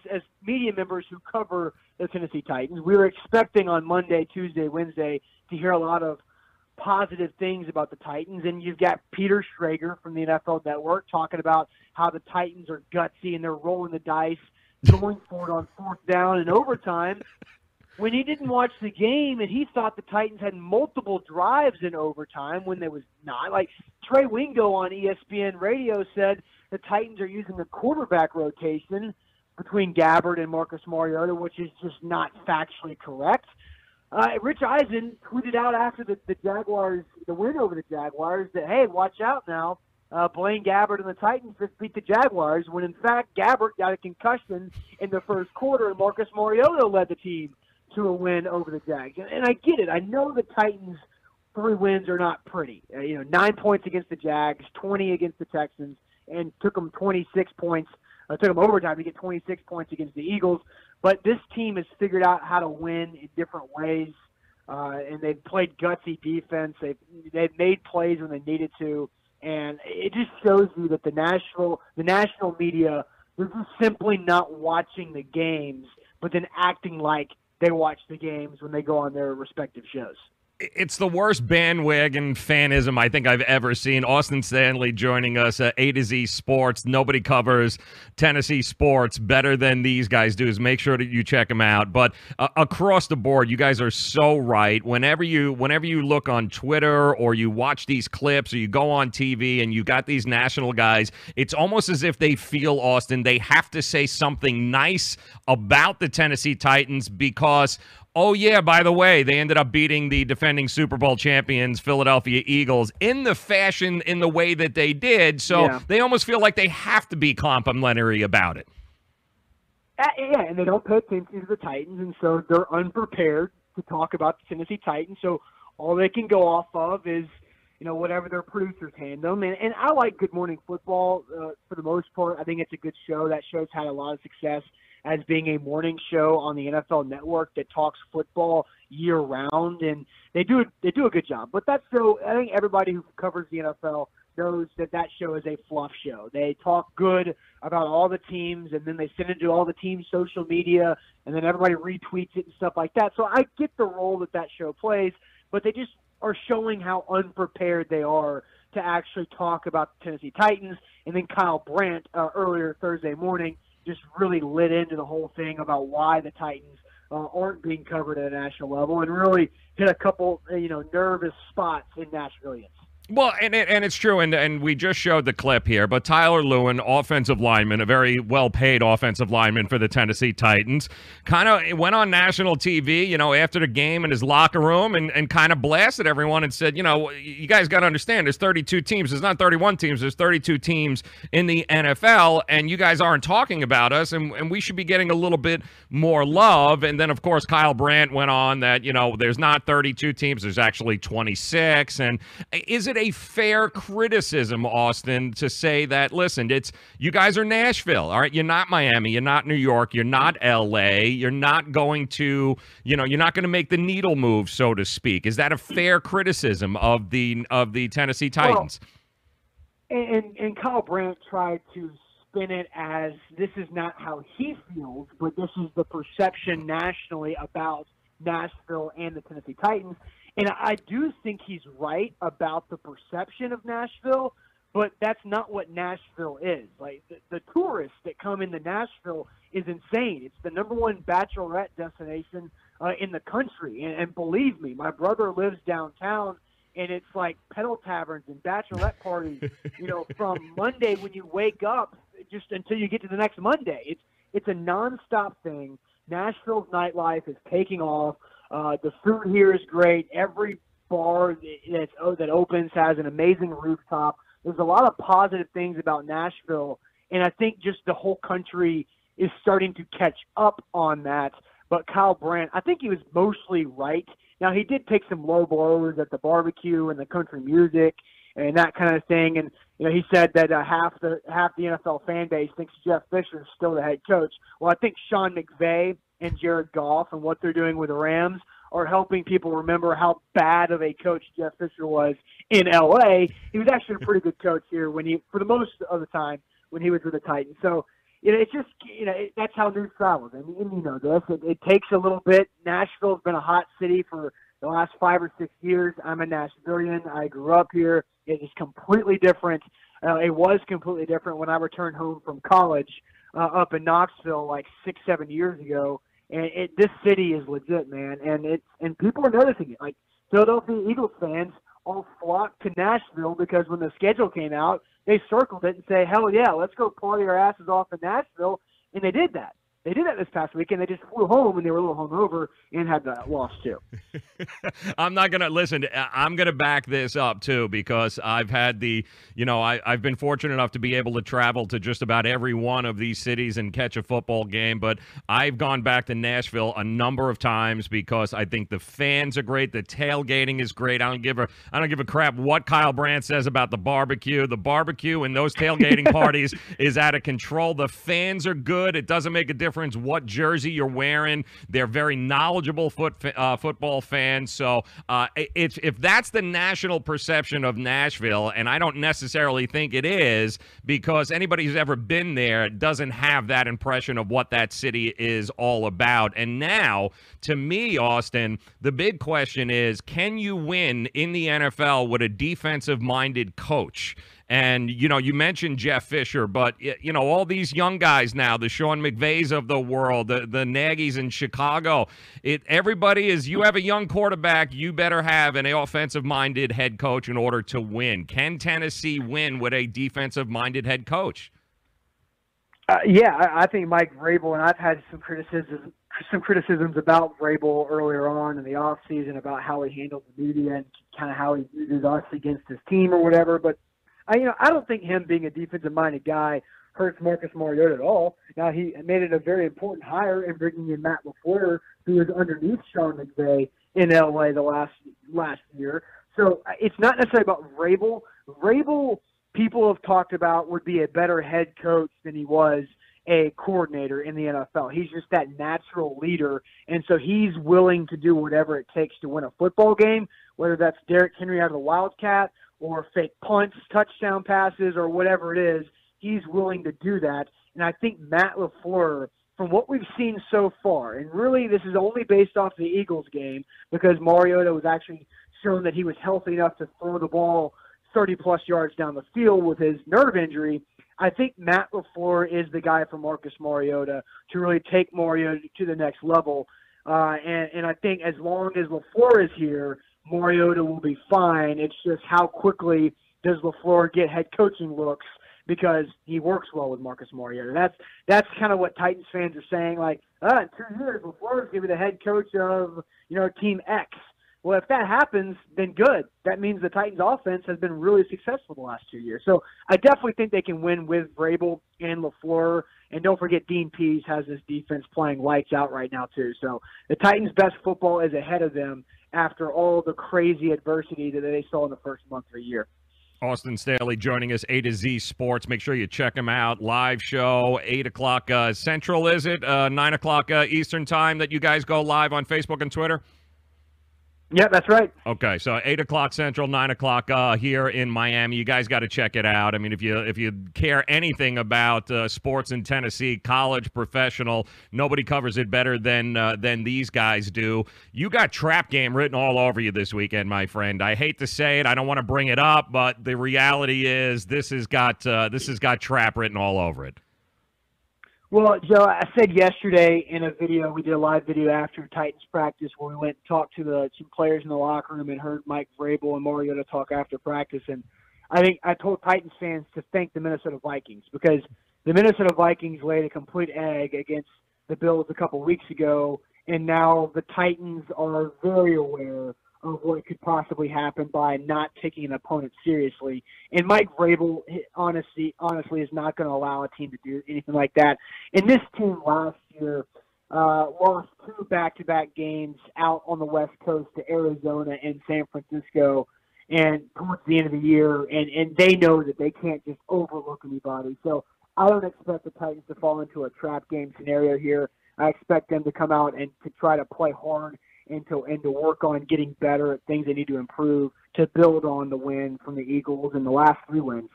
media members who cover the Tennessee Titans, we were expecting on Monday, Tuesday, Wednesday to hear a lot of positive things about the Titans. And you've got Peter Schrager from the NFL Network talking about how the Titans are gutsy and they're rolling the dice, going for it on 4th down and overtime, when he didn't watch the game and he thought the Titans had multiple drives in overtime when there was not. Like Trey Wingo on ESPN radio said the Titans are using a quarterback rotation between Gabbard and Marcus Mariota, which is just not factually correct. Rich Eisen tweeted out after the Jaguars, the win over the Jaguars, that, hey, watch out now. Blaine Gabbert and the Titans just beat the Jaguars, when in fact Gabbert got a concussion in the first quarter and Marcus Mariota led the team to a win over the Jags. And I get it. I know the Titans' 3 wins are not pretty. 9 points against the Jags, 20 against the Texans, and took them 26 points. Took them overtime to get 26 points against the Eagles. But this team has figured out how to win in different ways, and they've played gutsy defense. They've made plays when they needed to, and it just shows you that the national media, they're just simply not watching the games, but then acting like they watch the games when they go on their respective shows. It's the worst bandwagon fanism I think I've ever seen. Austin Stanley joining us at A to Z Sports. Nobody covers Tennessee sports better than these guys do. So make sure that you check them out. But across the board, you guys are so right. Whenever you look on Twitter or you watch these clips or you go on TV and you got these national guys, it's almost as if they feel, Austin, they have to say something nice about the Tennessee Titans because, oh, yeah, by the way, they ended up beating the defending Super Bowl champions Philadelphia Eagles in the way that they did. So They almost feel like they have to be complimentary about it. Yeah, and they don't pay attention to the Titans, and so they're unprepared to talk about the Tennessee Titans. So all they can go off of is, whatever their producers hand them. And I like Good Morning Football for the most part. I think it's a good show. That show's had a lot of success as being a morning show on the NFL Network that talks football year-round, and they do a good job. But that show, I think everybody who covers the NFL knows that show is a fluff show. They talk good about all the teams, and then they send it to all the teams' social media, and then everybody retweets it and stuff like that. So I get the role that show plays, but they just are showing how unprepared they are to actually talk about the Tennessee Titans. And then Kyle Brandt earlier Thursday morning just really lit into the whole thing about why the Titans aren't being covered at a national level, and really hit a couple, nervous spots in Nashvilleians. Well, and it's true, and we just showed the clip here, but Tyler Lewin, offensive lineman, a very well-paid offensive lineman for the Tennessee Titans, kind of went on national TV, after the game in his locker room and kind of blasted everyone and said, you guys got to understand, there's 32 teams. There's not 31 teams. There's 32 teams in the NFL, and you guys aren't talking about us, and we should be getting a little bit more love. And then, of course, Kyle Brandt went on that, there's not 32 teams. There's actually 26. And is it a fair criticism, Austin, to say that, listen, you guys are Nashville, all right? You're not Miami. You're not New York. You're not L.A. You're not going to, you're not going to make the needle move, so to speak. Is that a fair criticism of the Tennessee Titans? Well, and Kyle Brandt tried to spin it as this is not how he feels, but this is the perception nationally about Nashville and the Tennessee Titans. And I do think he's right about the perception of Nashville, but that's not what Nashville is. Like the tourists that come into Nashville is insane. It's the #1 bachelorette destination in the country. And believe me, my brother lives downtown, and it's like pedal taverns and bachelorette parties, from Monday when you wake up just until you get to the next Monday. It's a nonstop thing. Nashville's nightlife is taking off. The food here is great. Every bar that opens has an amazing rooftop. There's a lot of positive things about Nashville, and I think just the whole country is starting to catch up on that. But Kyle Brandt, I think he was mostly right. Now, he did take some low blows at the barbecue and the country music and that kind of thing. And, he said that half the NFL fan base thinks Jeff Fisher is still the head coach. Well, I think Sean McVay and Jared Goff and what they're doing with the Rams are helping people remember how bad of a coach Jeff Fisher was in L.A. He was actually a pretty good coach here for the most of the time when he was with the Titans. So, it's just, that's how news travels. And you know this. It takes a little bit. Nashville's been a hot city for the last 5 or 6 years. I'm a Nashvilleian. I grew up here. It is completely different. It was completely different when I returned home from college up in Knoxville like 6-7 years ago. And this city is legit, man. And people are noticing it. Like Philadelphia Eagles fans all flocked to Nashville because when the schedule came out, they circled it and say, hell yeah, let's go party our asses off in Nashville. And they did that. They did that this past weekend. They just flew home, and they were a little hungover and had that loss, too. I'm not going to – listen, I'm going to back this up, too, because I've had I've been fortunate enough to be able to travel to just about every one of these cities and catch a football game. But I've gone back to Nashville a number of times because I think the fans are great. The tailgating is great. I don't give a crap what Kyle Brandt says about the barbecue. The barbecue and those tailgating parties is out of control. The fans are good. It doesn't make a difference what jersey you're wearing. They're very knowledgeable football fans. So if that's the national perception of Nashville, and I don't necessarily think it is, because anybody who's ever been there doesn't have that impression of what that city is all about. And now, to me, Austin, the big question is, can you win in the NFL with a defensive-minded coach? And, you mentioned Jeff Fisher, but, all these young guys now, the Sean McVays of the world, the Nagy's in Chicago, everybody is, you have a young quarterback, you better have an offensive-minded head coach in order to win. Can Tennessee win with a defensive-minded head coach? I think Mike Vrabel, and I've had some criticisms about Vrabel earlier on in the offseason about how he handles the media and kind of how he uses us against his team or whatever, but I don't think him being a defensive-minded guy hurts Marcus Mariota at all. Now, he made it a very important hire in bringing in Matt LaFleur, who was underneath Sean McVay in L.A. the last year. So it's not necessarily about Vrabel. Vrabel, people have talked about, would be a better head coach than he was a coordinator in the NFL. He's just that natural leader, and so he's willing to do whatever it takes to win a football game, whether that's Derrick Henry out of the Wildcat or fake punts, touchdown passes, or whatever it is. He's willing to do that. And I think Matt LaFleur, from what we've seen so far, and really this is only based off the Eagles game because Mariota was actually shown that he was healthy enough to throw the ball 30-plus yards down the field with his nerve injury. I think Matt LaFleur is the guy for Marcus Mariota to really take Mariota to the next level. And I think as long as LaFleur is here, Mariota will be fine. It's just how quickly does LaFleur get head coaching looks because he works well with Marcus Mariota. That's kind of what Titans fans are saying, like, in 2 years, LaFleur is going to be the head coach of, Team X. Well, if that happens, then good. That means the Titans' offense has been really successful the last 2 years. So I definitely think they can win with Vrabel and LaFleur. And don't forget, Dean Pease has this defense playing lights out right now, too. So the Titans' best football is ahead of them. after all the crazy adversity that they saw in the first month of the year. Austin Stanley joining us, A to Z Sports. Make sure you check him out. Live show, 8 o'clock Central, is it? 9 o'clock Eastern time that you guys go live on Facebook and Twitter? Yeah, that's right. Okay, so 8 o'clock Central, 9 o'clock here in Miami. You guys got to check it out. I mean, if you care anything about sports in Tennessee, college, professional, nobody covers it better than these guys do. You got trap game written all over you this weekend, my friend. I hate to say it. I don't want to bring it up, but the reality is this has got trap written all over it. Well, Joe, I said yesterday in a video, we did a live video after Titans practice where we went and talked to some players in the locker room and heard Mike Vrabel and Mariota talk after practice. And I think I told Titans fans to thank the Minnesota Vikings because the Minnesota Vikings laid a complete egg against the Bills a couple weeks ago, and now the Titans are very aware of what could possibly happen by not taking an opponent seriously. And Mike Vrabel, honestly is not going to allow a team to do anything like that. And this team last year lost 2 back-to-back games out on the West Coast to Arizona and San Francisco and towards the end of the year, and they know that they can't just overlook anybody. So I don't expect the Titans to fall into a trap game scenario here. I expect them to come out and to try to play hard and to work on getting better at things they need to improve to build on the win from the Eagles in the last 3 wins.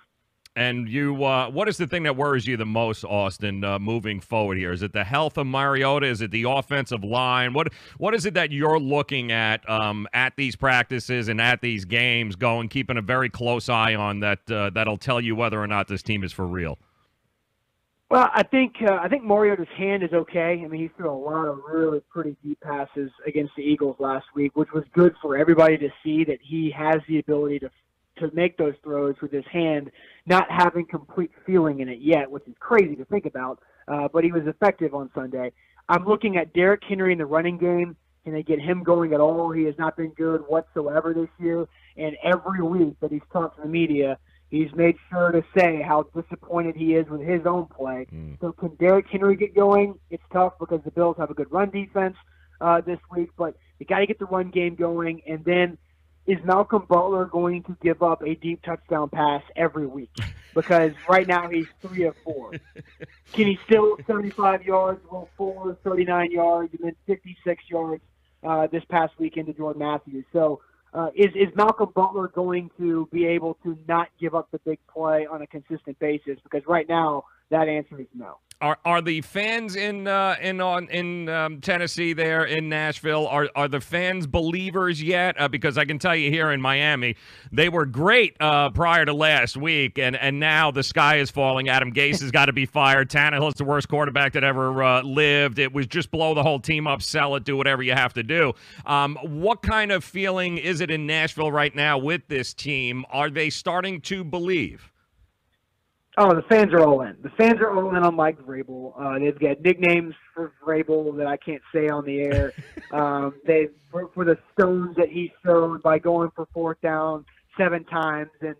And you, what is the thing that worries you the most, Austin, moving forward here? Is it the health of Mariota? Is it the offensive line? What is it that you're looking at these practices and at these games, keeping a very close eye on that'll tell you whether or not this team is for real? Well, I think Mariota's hand is okay. I mean, he threw a lot of really pretty deep passes against the Eagles last week, which was good for everybody to see that he has the ability to make those throws with his hand not having complete feeling in it yet, which is crazy to think about, but he was effective on Sunday. I'm looking at Derrick Henry in the running game. Can they get him going at all? He has not been good whatsoever this year, and every week that he's talked to the media, he's made sure to say how disappointed he is with his own play. So can Derrick Henry get going? It's tough because the Bills have a good run defense this week, but they got to get the run game going. And then is Malcolm Butler going to give up a deep touchdown pass every week? Because right now he's 3 of 4. Can he still 75 yards, 4, 39 yards, and then 56 yards this past weekend to Jordan Matthews? So is Malcolm Butler going to be able to not give up the big play on a consistent basis? Because right now that answer is no. Are the fans in Tennessee there in Nashville, are the fans believers yet? Because I can tell you here in Miami, they were great prior to last week, and now the sky is falling. Adam Gase has got to be fired. Tannehill's the worst quarterback that ever lived. It was just blow the whole team up, sell it, do whatever you have to do. What kind of feeling is it in Nashville right now with this team? Are they starting to believe? Oh, the fans are all in. The fans are all in on Mike Vrabel. They've got nicknames for Vrabel that I can't say on the air. For the stones that he showed by going for 4th down 7 times, and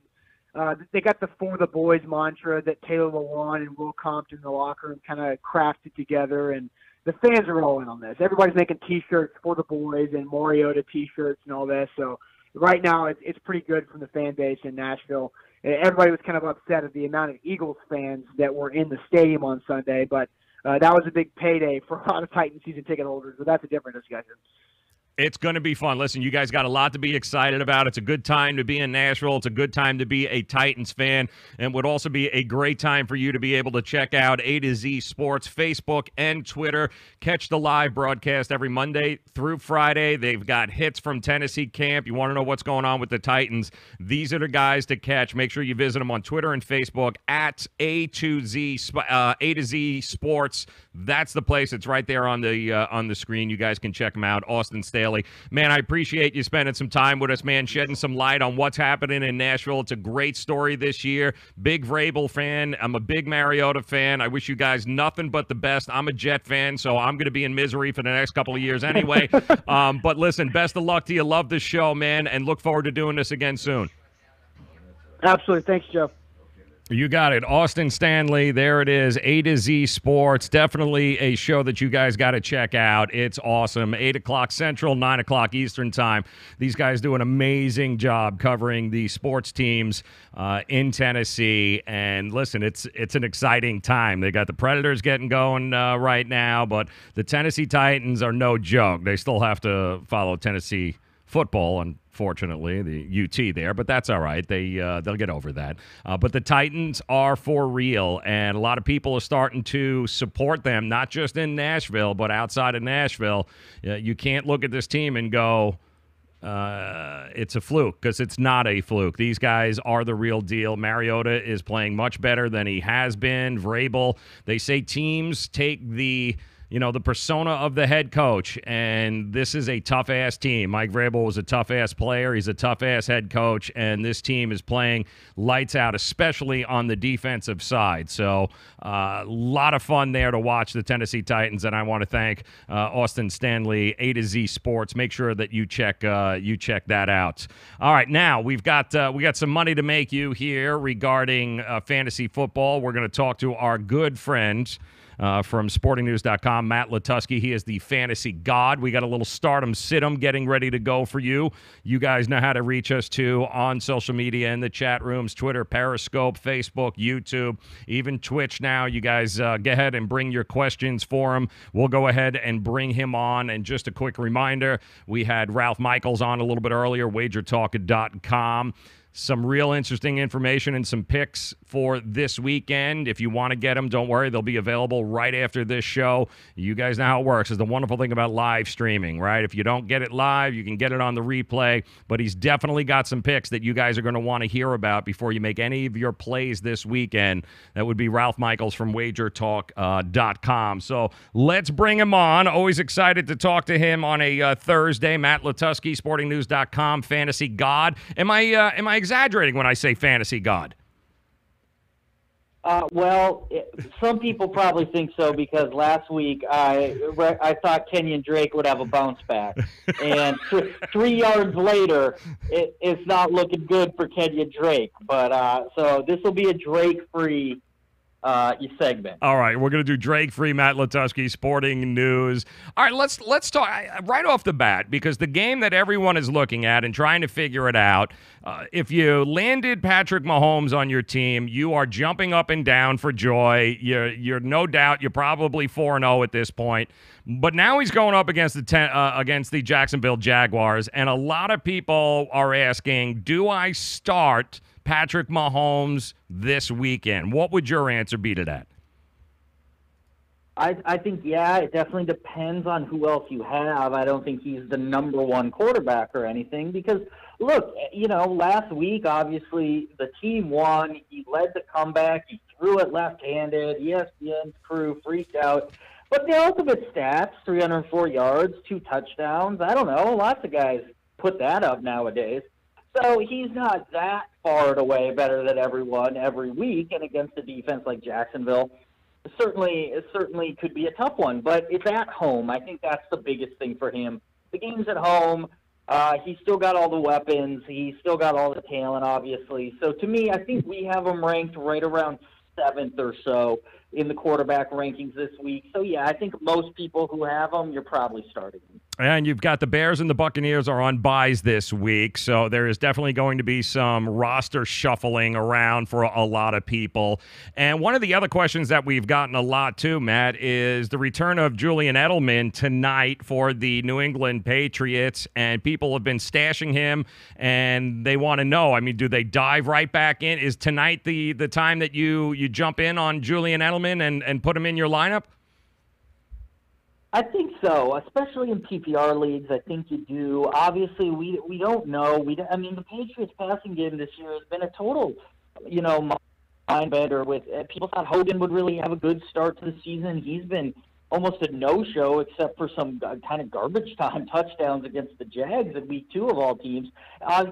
they got the "For the Boys" mantra that Taylor Lewan and Will Compton in the locker room kind of crafted together. And the fans are all in on this. Everybody's making T-shirts for the boys and Mariota T-shirts and all this. So right now it's pretty good from the fan base in Nashville. Everybody was kind of upset at the amount of Eagles fans that were in the stadium on Sunday, but that was a big payday for a lot of Titans season ticket holders, but that's a different discussion. It's going to be fun. Listen, you guys got a lot to be excited about. It's a good time to be in Nashville. It's a good time to be a Titans fan, and would also be a great time for you to be able to check out A to Z Sports, Facebook and Twitter. Catch the live broadcast every Monday through Friday. They've got hits from Tennessee camp. You want to know what's going on with the Titans? These are the guys to catch. Make sure you visit them on Twitter and Facebook at A to Z Sports. That's the place. It's right there on the screen. You guys can check them out. Austin Staley. Man, I appreciate you spending some time with us, man, shedding some light on what's happening in Nashville. It's a great story this year. Big Vrabel fan. I'm a big Mariota fan. I wish you guys nothing but the best. I'm a Jet fan, so I'm going to be in misery for the next couple of years anyway. But listen, best of luck to you. Love the show, man, and look forward to doing this again soon. Absolutely. Thanks, Joe. You got it. Austin Stanley, there it is, A to Z Sports. Definitely a show that you guys got to check out. It's awesome. 8 o'clock Central, 9 o'clock Eastern time. These guys do an amazing job covering the sports teams in Tennessee. And listen, it's an exciting time. They got the Predators getting going right now, but the Tennessee Titans are no joke. They still have to follow Tennessee football, unfortunately, the UT there, but that's all right. They'll get over that. But the Titans are for real, and a lot of people are starting to support them, not just in Nashville, but outside of Nashville. You can't look at this team and go, it's a fluke, because it's not a fluke. These guys are the real deal. Mariota is playing much better than he has been. Vrabel, they say teams take the persona of the head coach, and this is a tough-ass team. Mike Vrabel was a tough-ass player. He's a tough-ass head coach, and this team is playing lights out, especially on the defensive side. So a lot of fun there to watch the Tennessee Titans, and I want to thank Austin Stanley, A to Z Sports. Make sure that you check that out. All right, now we got some money to make you here regarding fantasy football. We're going to talk to our good friend from sportingnews.com, Matt Lutovsky. He is the fantasy god. We got a little stardom sit-em getting ready to go for you. You guys know how to reach us, too, on social media, in the chat rooms, Twitter, Periscope, Facebook, YouTube, even Twitch now. You guys go ahead and bring your questions for him. We'll go ahead and bring him on. And just a quick reminder, we had Ralph Michaels on a little bit earlier, wagertalk.com. Some real interesting information and some picks for this weekend. If you want to get them, don't worry. They'll be available right after this show. You guys know how it works. It's the wonderful thing about live streaming, right? If you don't get it live, you can get it on the replay. But he's definitely got some picks that you guys are going to want to hear about before you make any of your plays this weekend. That would be Ralph Michaels from wagertalk.com. So let's bring him on. Always excited to talk to him on a Thursday. Matt Lutovsky, sportingnews.com, fantasy god. Am I exaggerating when I say fantasy god? Some people probably think so, because last week I thought Kenyon Drake would have a bounce back, and 3 yards later, it's not looking good for Kenyon Drake. But so this will be a Drake-free segment. All right, we're going to do Drake-free Matt Lutovsky, Sporting News. All right, let's talk right off the bat, because the game that everyone is looking at and trying to figure it out, if you landed Patrick Mahomes on your team, you are jumping up and down for joy. You're no doubt you're probably 4-0 at this point. But now he's going up against the Jacksonville Jaguars, and a lot of people are asking, do I start Patrick Mahomes this weekend? What would your answer be to that? I think, it definitely depends on who else you have. I don't think he's the number one quarterback or anything, because, look, last week, obviously, the team won. He led the comeback. He threw it left-handed. ESPN's crew freaked out. But the ultimate stats, 304 yards, 2 touchdowns, I don't know. Lots of guys put that up nowadays. So he's not that far and away better than everyone every week, and against a defense like Jacksonville, it certainly could be a tough one. But it's at home. I think that's the biggest thing for him. The game's at home. He's still got all the weapons. He's still got all the talent, obviously. So to me, I think we have him ranked right around 7th or so in the quarterback rankings this week. So, I think most people who have him, you're probably starting him. And you've got the Bears and the Buccaneers are on buys this week, so there is definitely going to be some roster shuffling around for a lot of people. And one of the other questions that we've gotten a lot too, Matt, is the return of Julian Edelman tonight for the New England Patriots, and people have been stashing him, and they want to know, do they dive right back in? Is tonight the time that you jump in on Julian Edelman and put him in your lineup? I think so, especially in PPR leagues. I think you do. Obviously, we don't know. The Patriots passing game this year has been a total, mind bender. With people thought Hogan would really have a good start to the season. He's been almost a no-show, except for some kind of garbage time touchdowns against the Jags in week 2 of all teams.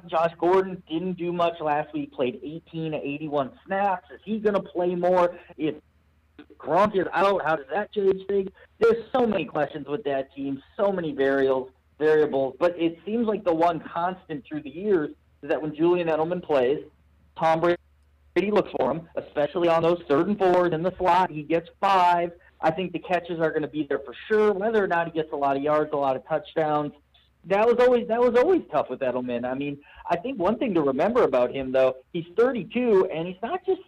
Josh Gordon didn't do much last week. Played 18 to 81 snaps. Is he going to play more? If Gronk is out, how does that change things? There's so many questions with that team, so many variables, but it seems like the one constant through the years is that when Julian Edelman plays, Tom Brady Brady looks for him, especially on those 3rd and 4s in the slot. He gets 5. I think the catches are going to be there for sure. Whether or not he gets a lot of yards, a lot of touchdowns, that was always tough with Edelman. I mean, I think one thing to remember about him, though, he's 32, and he's not just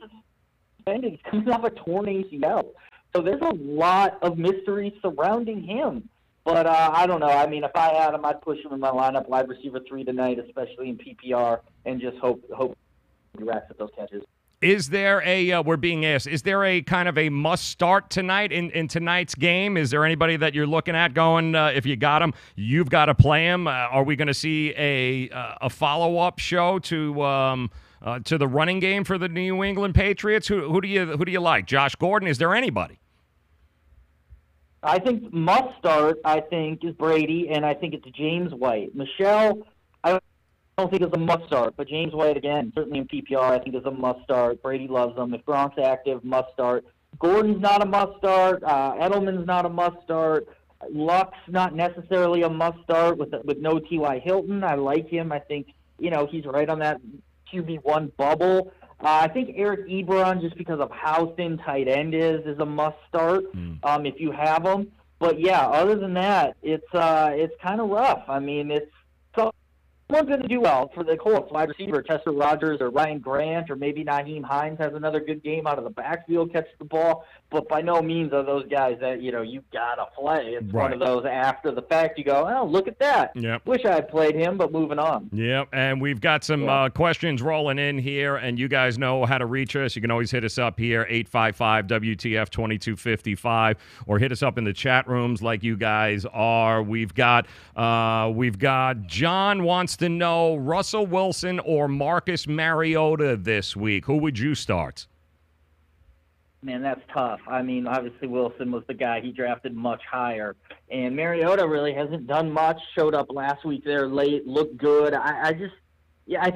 suspended. He's coming off a torn ACL. So there's a lot of mystery surrounding him. But I don't know. I mean, if I had him, I'd push him in my lineup, wide receiver 3 tonight, especially in PPR, and just hope he racks up those catches. Is there we're being asked, is there a kind of a must start tonight in tonight's game? Is there anybody that you're looking at going, if you got him, you've got to play him? Are we going to see a follow-up show to the running game for the New England Patriots? Who do you like? Josh Gordon? Is there anybody? I think must start, is Brady, and I think it's James White. Michelle, I don't think it's a must start, but James White, again, certainly in PPR, I think is a must start. Brady loves him. If Gronk's active, must start. Gordon's not a must start. Edelman's not a must start. Luck's not necessarily a must start with no T.Y. Hilton. I like him. I think, he's right on that QB1 bubble. I think Eric Ebron, just because of how thin tight end is a must start if you have him. But yeah, other than that, it's kind of rough. I mean, someone's going to do well for the Colts, wide receiver, Chester Rogers or Ryan Grant, or maybe Nyheim Hines has another good game out of the backfield, catches the ball. But by no means are those guys that, you got to play. It's one of those after the fact you go, oh, look at that. Yep. Wish I had played him, but moving on. Yep, and we've got some questions rolling in here, and you guys know how to reach us. You can always hit us up here, 855-WTF-2255, or hit us up in the chat rooms like you guys are. We've got John wants to know Russell Wilson or Marcus Mariota this week. Who would you start? Man, that's tough. I mean, obviously Wilson was the guy he drafted much higher. And Mariota really hasn't done much, showed up last week there late, looked good. I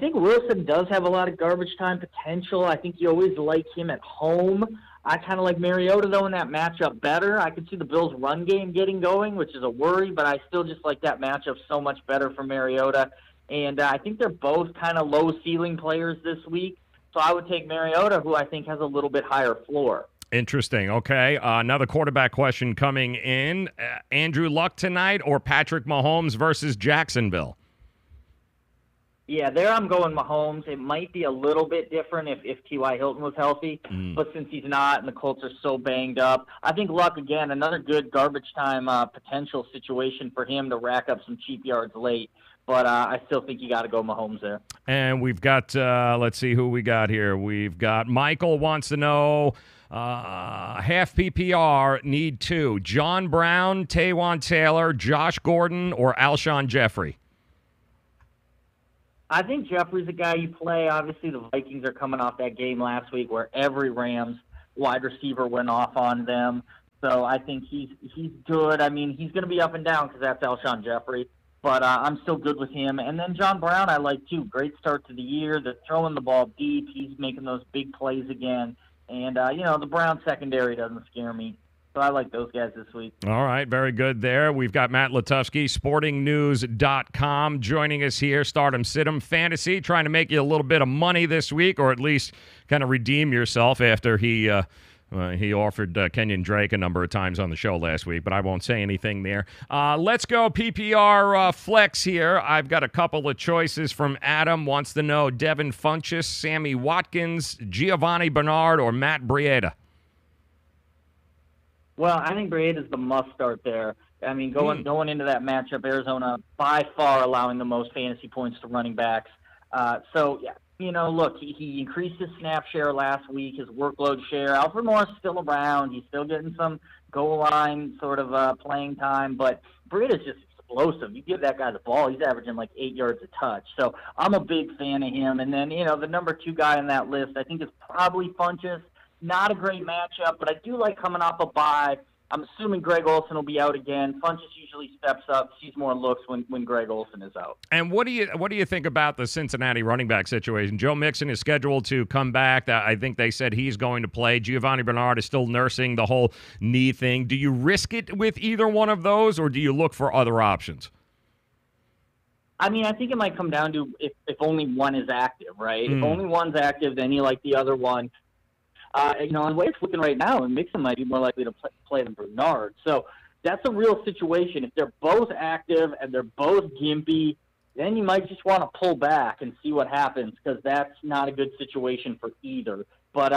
think Wilson does have a lot of garbage time potential. I think you always like him at home. I kind of like Mariota, though, in that matchup better. I could see the Bills' run game getting going, which is a worry, but I still just like that matchup so much better for Mariota. And I think they're both kind of low-ceiling players this week. So I would take Mariota, who I think has a little bit higher floor. Interesting. Okay. Another quarterback question coming in. Andrew Luck tonight or Patrick Mahomes versus Jacksonville? Yeah, there I'm going Mahomes. It might be a little bit different if T.Y. Hilton was healthy, but since he's not and the Colts are so banged up, I think Luck, again, another good garbage time potential situation for him to rack up some cheap yards late. But I still think you got to go Mahomes there. And we've got, let's see who we got here. We've got Michael wants to know, half PPR, need 2. John Brown, Taywan Taylor, Josh Gordon, or Alshon Jeffrey? I think Jeffrey's a guy you play. Obviously, the Vikings are coming off that game last week where every Rams wide receiver went off on them. So I think he's good. I mean, he's going to be up and down because that's Alshon Jeffrey. But I'm still good with him. And then John Brown I like, too. Great start to the year. They're throwing the ball deep. He's making those big plays again. And, the Brown secondary doesn't scare me. So I like those guys this week. All right, very good there. We've got Matt Lutovsky, sportingnews.com, joining us here. Stardom Situm Fantasy, trying to make you a little bit of money this week, or at least kind of redeem yourself after he offered Kenyon Drake a number of times on the show last week, but I won't say anything there. Let's go PPR flex here. I've got a couple of choices from Adam. Wants to know Devin Funchess, Sammy Watkins, Giovanni Bernard, or Matt Breida. Well, I think Breida is the must start there. I mean, going into that matchup, Arizona by far allowing the most fantasy points to running backs. Look, he increased his snap share last week, his workload share. Alfred Morris still around. He's still getting some goal line sort of playing time, but Breida's just explosive. You give that guy the ball, he's averaging like 8 yards a touch. So I'm a big fan of him. And then, the number 2 guy on that list, I think is probably Funchess. Not a great matchup, but I do like coming off a bye. I'm assuming Greg Olsen will be out again. Funchess usually steps up, sees more looks when Greg Olsen is out. And what do you think about the Cincinnati running back situation? Joe Mixon is scheduled to come back. I think they said he's going to play. Giovanni Bernard is still nursing the whole knee thing. Do you risk it with either one of those, or do you look for other options? I mean, I think it might come down to if only one is active, right? If Mm. only one's active, then you like the other one. And the way it's looking right now, Mixon might be more likely to play than Bernard. So that's a real situation. If they're both active and they're both gimpy, then you might just want to pull back and see what happens, because that's not a good situation for either. But,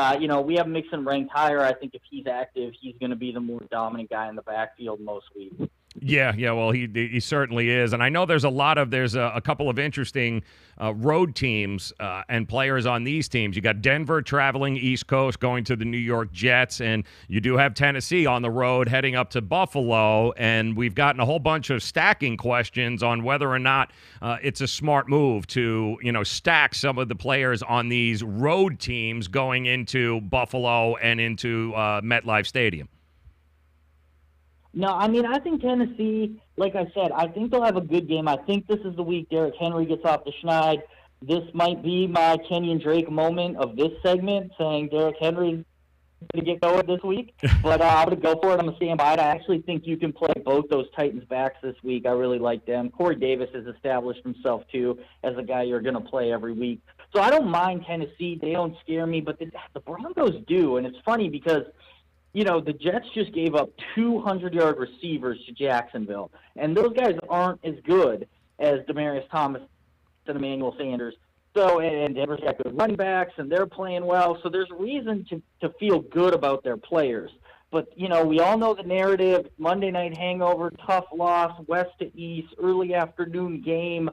we have Mixon ranked higher. I think if he's active, he's going to be the more dominant guy in the backfield most weeks. Yeah, well, he certainly is, and I know there's a couple of interesting road teams and players on these teams. You got Denver traveling East Coast, going to the New York Jets, and you do have Tennessee on the road heading up to Buffalo. And we've gotten a whole bunch of stacking questions on whether or not it's a smart move to stack some of the players on these road teams going into Buffalo and into MetLife Stadium. No, I mean, I think Tennessee, like I said, I think they'll have a good game. I think this is the week Derrick Henry gets off the schneid. This might be my Kenyon Drake moment of this segment, saying Derrick Henry's going to get going this week. But I'm going to go for it. I'm going to stand by it. I actually think you can play both those Titans backs this week. I really like them. Corey Davis has established himself, too, as a guy you're going to play every week. So I don't mind Tennessee. They don't scare me, but the Broncos do. And it's funny because the Jets just gave up 200-yard receivers to Jacksonville, and those guys aren't as good as Demaryius Thomas and Emmanuel Sanders. So, and Denver's got good running backs, and they're playing well. So there's reason to feel good about their players. But, we all know the narrative, Monday night hangover, tough loss, west to east, early afternoon game.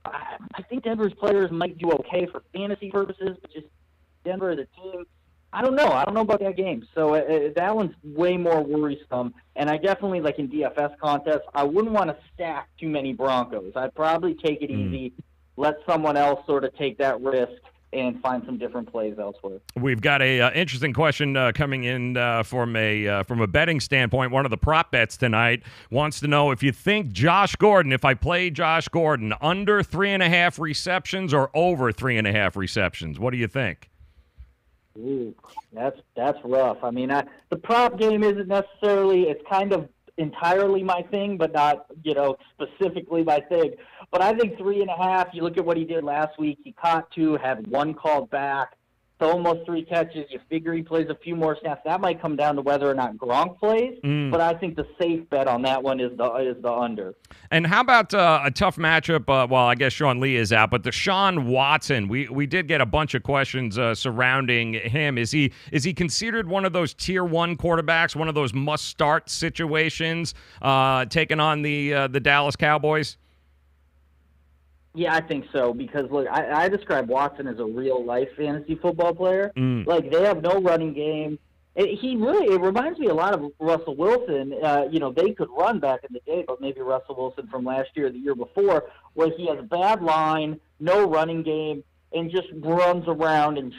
I think Denver's players might do okay for fantasy purposes, but just Denver as a team, I don't know. I don't know about that game. So that one's way more worrisome. And I definitely, like in DFS contests, I wouldn't want to stack too many Broncos. I'd probably take it easy, let someone else sort of take that risk, and find some different plays elsewhere. We've got a interesting question coming in from a betting standpoint. One of the prop bets tonight wants to know if you think Josh Gordon, if I play Josh Gordon, under 3.5 receptions or over 3.5 receptions. What do you think? Ooh, that's rough. I mean, the prop game isn't necessarily, it's kind of entirely my thing, but not, specifically my thing. But I think 3.5, you look at what he did last week, he caught 2, had 1 called back, so almost 3 catches. You figure he plays a few more snaps. That might come down to whether or not Gronk plays, but I think the safe bet on that one is the under. And how about a tough matchup? Well, I guess Sean Lee is out, but Deshaun Watson, we did get a bunch of questions surrounding him. Is he considered one of those tier 1 quarterbacks, one of those must-start situations, taking on the Dallas Cowboys? Yeah, I think so, because, look, I describe Watson as a real-life fantasy football player. Like, they have no running game. It reminds me a lot of Russell Wilson. They could run back in the day, but maybe Russell Wilson from last year or the year before, where he has a bad line, no running game, and just runs around and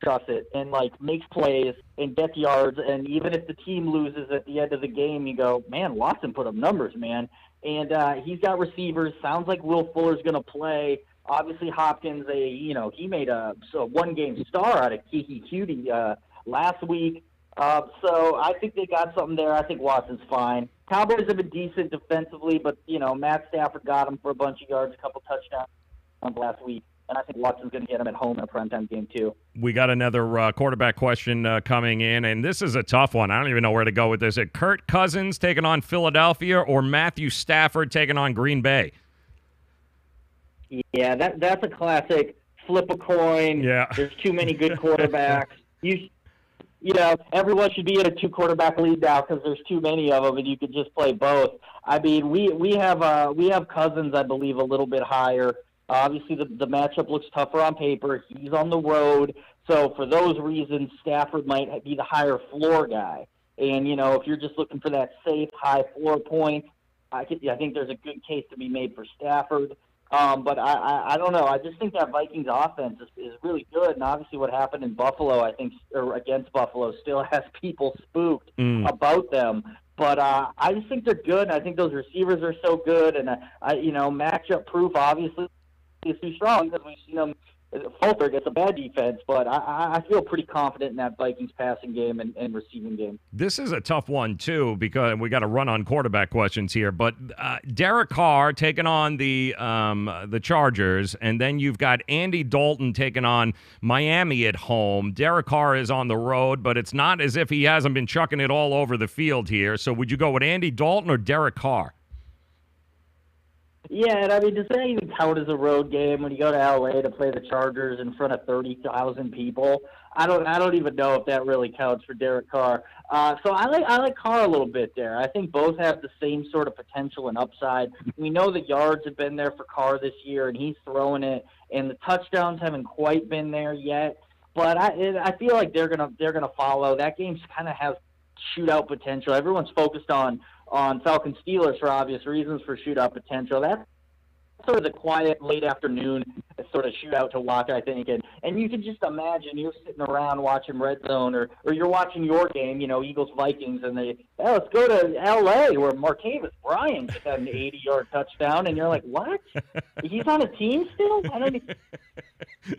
shuts it and, makes plays and gets yards. And even if the team loses at the end of the game, you go, man, Watson put up numbers, man. And he's got receivers. Sounds like Will Fuller's going to play. Obviously, Hopkins, he made a one-game star out of Kiki Cutie last week. So I think they got something there. I think Watson's fine. Cowboys have been decent defensively, but, Matt Stafford got him for a bunch of yards, a couple touchdowns last week. And I think Watson's going to get him at home in a primetime game, too. We got another quarterback question coming in, and this is a tough one. I don't even know where to go with this. Kirk Cousins taking on Philadelphia or Matthew Stafford taking on Green Bay? Yeah, that's a classic flip a coin. Yeah. There's too many good quarterbacks. Everyone should be in a 2-quarterback lead now because there's too many of them, and you could just play both. I mean, we have Cousins, I believe, a little bit higher. Obviously, the matchup looks tougher on paper. He's on the road. So for those reasons, Stafford might be the higher floor guy. And, if you're just looking for that safe, high floor point, I think there's a good case to be made for Stafford. But I don't know. I just think that Vikings offense is really good. And obviously what happened in Buffalo, or against Buffalo, still has people spooked about them. But I just think they're good. And I think those receivers are so good. And, matchup proof, obviously, is too strong because we've seen them falter against a bad defense, but I feel pretty confident in that Vikings passing game and receiving game. This is a tough one, too, because we got to run on quarterback questions here. But Derek Carr taking on the Chargers, and then you've got Andy Dalton taking on Miami at home. Derek Carr is on the road, but it's not as if he hasn't been chucking it all over the field here. So would you go with Andy Dalton or Derek Carr? Yeah, and I mean, does that even count as a road game when you go to LA to play the Chargers in front of 30,000 people? I don't even know if that really counts for Derek Carr. So I like Carr a little bit there. I think both have the same sort of potential and upside. We know the yards have been there for Carr this year, and he's throwing it, and the touchdowns haven't quite been there yet. But I feel like they're gonna follow. That game kind of has shootout potential. Everyone's focused on Falcons Steelers for obvious reasons for shootout potential. That's sort of the quiet late afternoon sort of shootout to watch, I think. And you can just imagine you're sitting around watching Red Zone or you're watching your game, Eagles-Vikings, and let's go to L.A. where Martavis Bryant just had an 80-yard touchdown, and you're like, what? He's on a team still?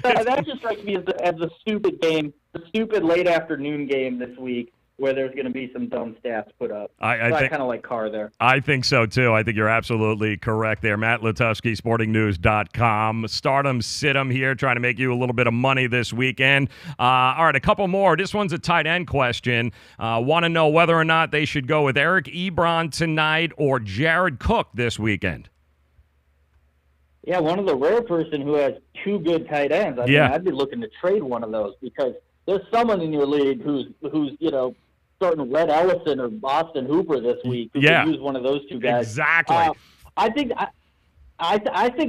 That just strikes me as the stupid game, the stupid late afternoon game this week, where there's going to be some dumb stats put up. I kind of like Carr there. I think so, too. I think you're absolutely correct there. Matt Lutovsky, sportingnews.com. Stardom, sit 'em here, trying to make you a little bit of money this weekend. All right, a couple more. This one's a tight end question. Want to know whether or not they should go with Eric Ebron tonight or Jared Cook this weekend. Yeah, one of the rare person who has two good tight ends. I mean, I'd be looking to trade one of those because there's someone in your league who's starting Red Ellison or Austin Hooper this week. Who could use one of those two guys. Exactly. I think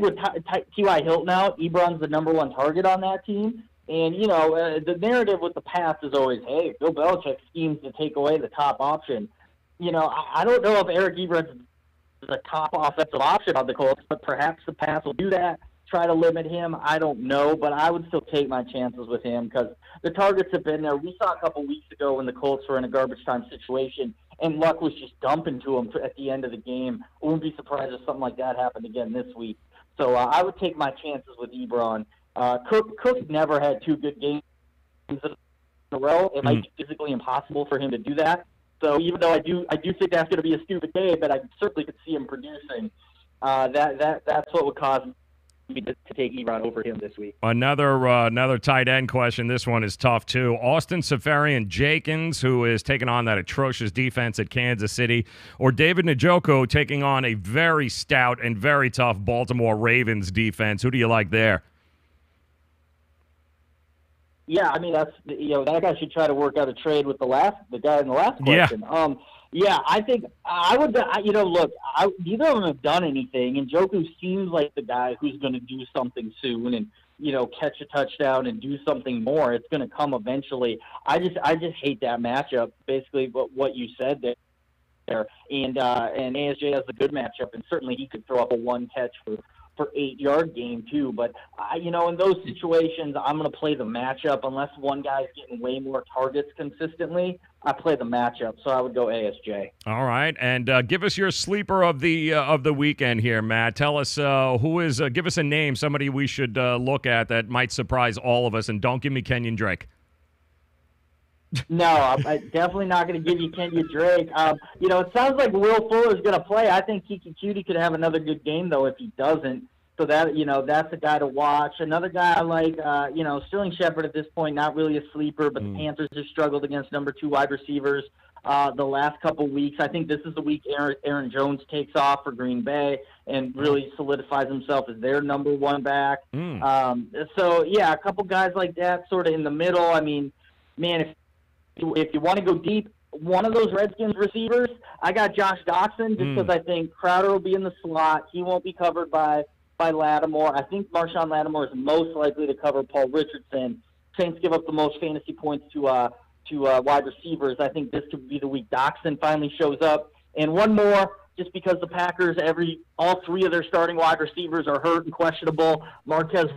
with T.Y. Hilton out, Ebron's the number one target on that team. And, the narrative with the Pats is always, hey, Bill Belichick schemes to take away the top option. I don't know if Eric Ebron's the top offensive option on the Colts, but perhaps the Pats will do that. Try to limit him. I don't know, but I would still take my chances with him because the targets have been there. We saw a couple weeks ago when the Colts were in a garbage time situation and Luck was just dumping to him at the end of the game. I wouldn't be surprised if something like that happened again this week. So I would take my chances with Ebron. Cook never had two good games in a row. It might be physically impossible for him to do that. So even though I do think that's going to be a stupid day, but I certainly could see him producing. That's what would cause me to take Ebron over him this week. Another tight end question. This one is tough too. Austin Seferian-Jenkins, who is taking on that atrocious defense at Kansas City, or David Njoku taking on a very stout and very tough Baltimore Ravens defense. Who do you like there? Yeah, I mean that guy should try to work out a trade with the guy in the last question. Yeah, I think I would. Look, neither of them have done anything, and Njoku seems like the guy who's going to do something soon and catch a touchdown and do something more. It's going to come eventually. I just hate that matchup. Basically, what you said there, and ASJ has a good matchup, and certainly he could throw up a one catch for 8-yard game too. But in those situations, I'm going to play the matchup unless one guy's getting way more targets consistently. I play the matchup, so I would go ASJ. All right, and give us your sleeper of the weekend here, Matt. Tell us who is. Give us a name, somebody we should look at that might surprise all of us, and don't give me Kenyon Drake. No, I'm definitely not going to give you Kenyon Drake. It sounds like Will Fuller's going to play. I think Kiki Cutie could have another good game, though, if he doesn't. So that, that's a guy to watch. Another guy I like, Sterling Shepard at this point, not really a sleeper, but the Panthers have struggled against number 2 wide receivers the last couple weeks. I think this is the week Aaron Jones takes off for Green Bay and really solidifies himself as their number 1 back. A couple guys like that sort of in the middle. I mean, man, if you want to go deep, one of those Redskins receivers, I got Josh Doxson just because I think Crowder will be in the slot. He won't be covered by Lattimore. I think Marshawn Lattimore is most likely to cover Paul Richardson. Saints give up the most fantasy points to wide receivers. I think this could be the week Doxson finally shows up. And one more, just because the Packers, all 3 of their starting wide receivers are hurt and questionable. Marquez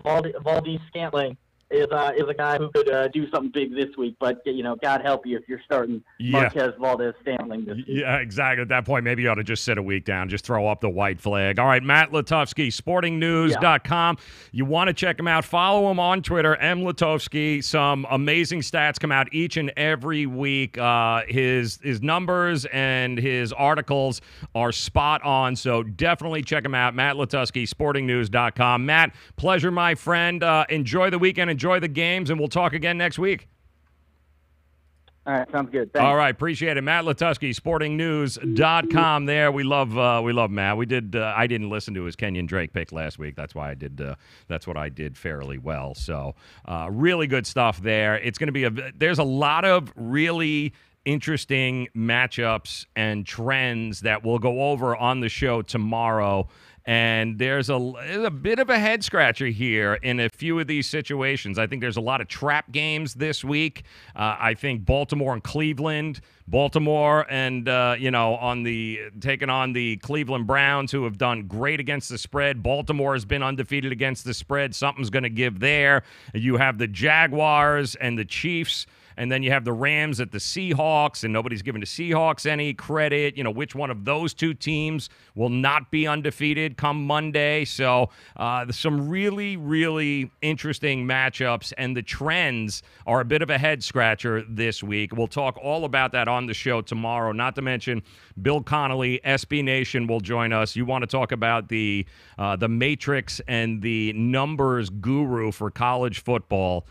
Valdez-Scantling is a guy who could do something big this week. But, God help you if you're starting Marquez Valdez-Scantling this week. Yeah, exactly. At that point, maybe you ought to just sit a week down, just throw up the white flag. All right, Matt Lutovsky, sportingnews.com. You want to check him out. Follow him on Twitter, Lutovsky. Some amazing stats come out each and every week. His numbers and his articles are spot on, so definitely check him out. Matt Lutovsky, sportingnews.com. Matt, pleasure, my friend. Enjoy the weekend, enjoy the games, and we'll talk again next week. All right, sounds good. Thanks. All right, appreciate it. Matt Lutovsky, sportingnews.com there. We love Matt. We did I didn't listen to his Kenyon Drake pick last week. That's why I did that's what I did fairly well. So, really good stuff there. It's going to be there's a lot of really interesting matchups and trends that we'll go over on the show tomorrow. And there's a bit of a head scratcher here in a few of these situations. I think there's a lot of trap games this week. I think Baltimore and Cleveland, Baltimore and taking on the Cleveland Browns, who have done great against the spread. Baltimore has been undefeated against the spread. Something's going to give there. You have the Jaguars and the Chiefs. And then you have the Rams at the Seahawks, and nobody's giving the Seahawks any credit. Which one of those two teams will not be undefeated come Monday? So some really, really interesting matchups, and the trends are a bit of a head-scratcher this week. We'll talk all about that on the show tomorrow, not to mention Bill Connolly, SB Nation, will join us. You want to talk about the matrix and the numbers guru for college football.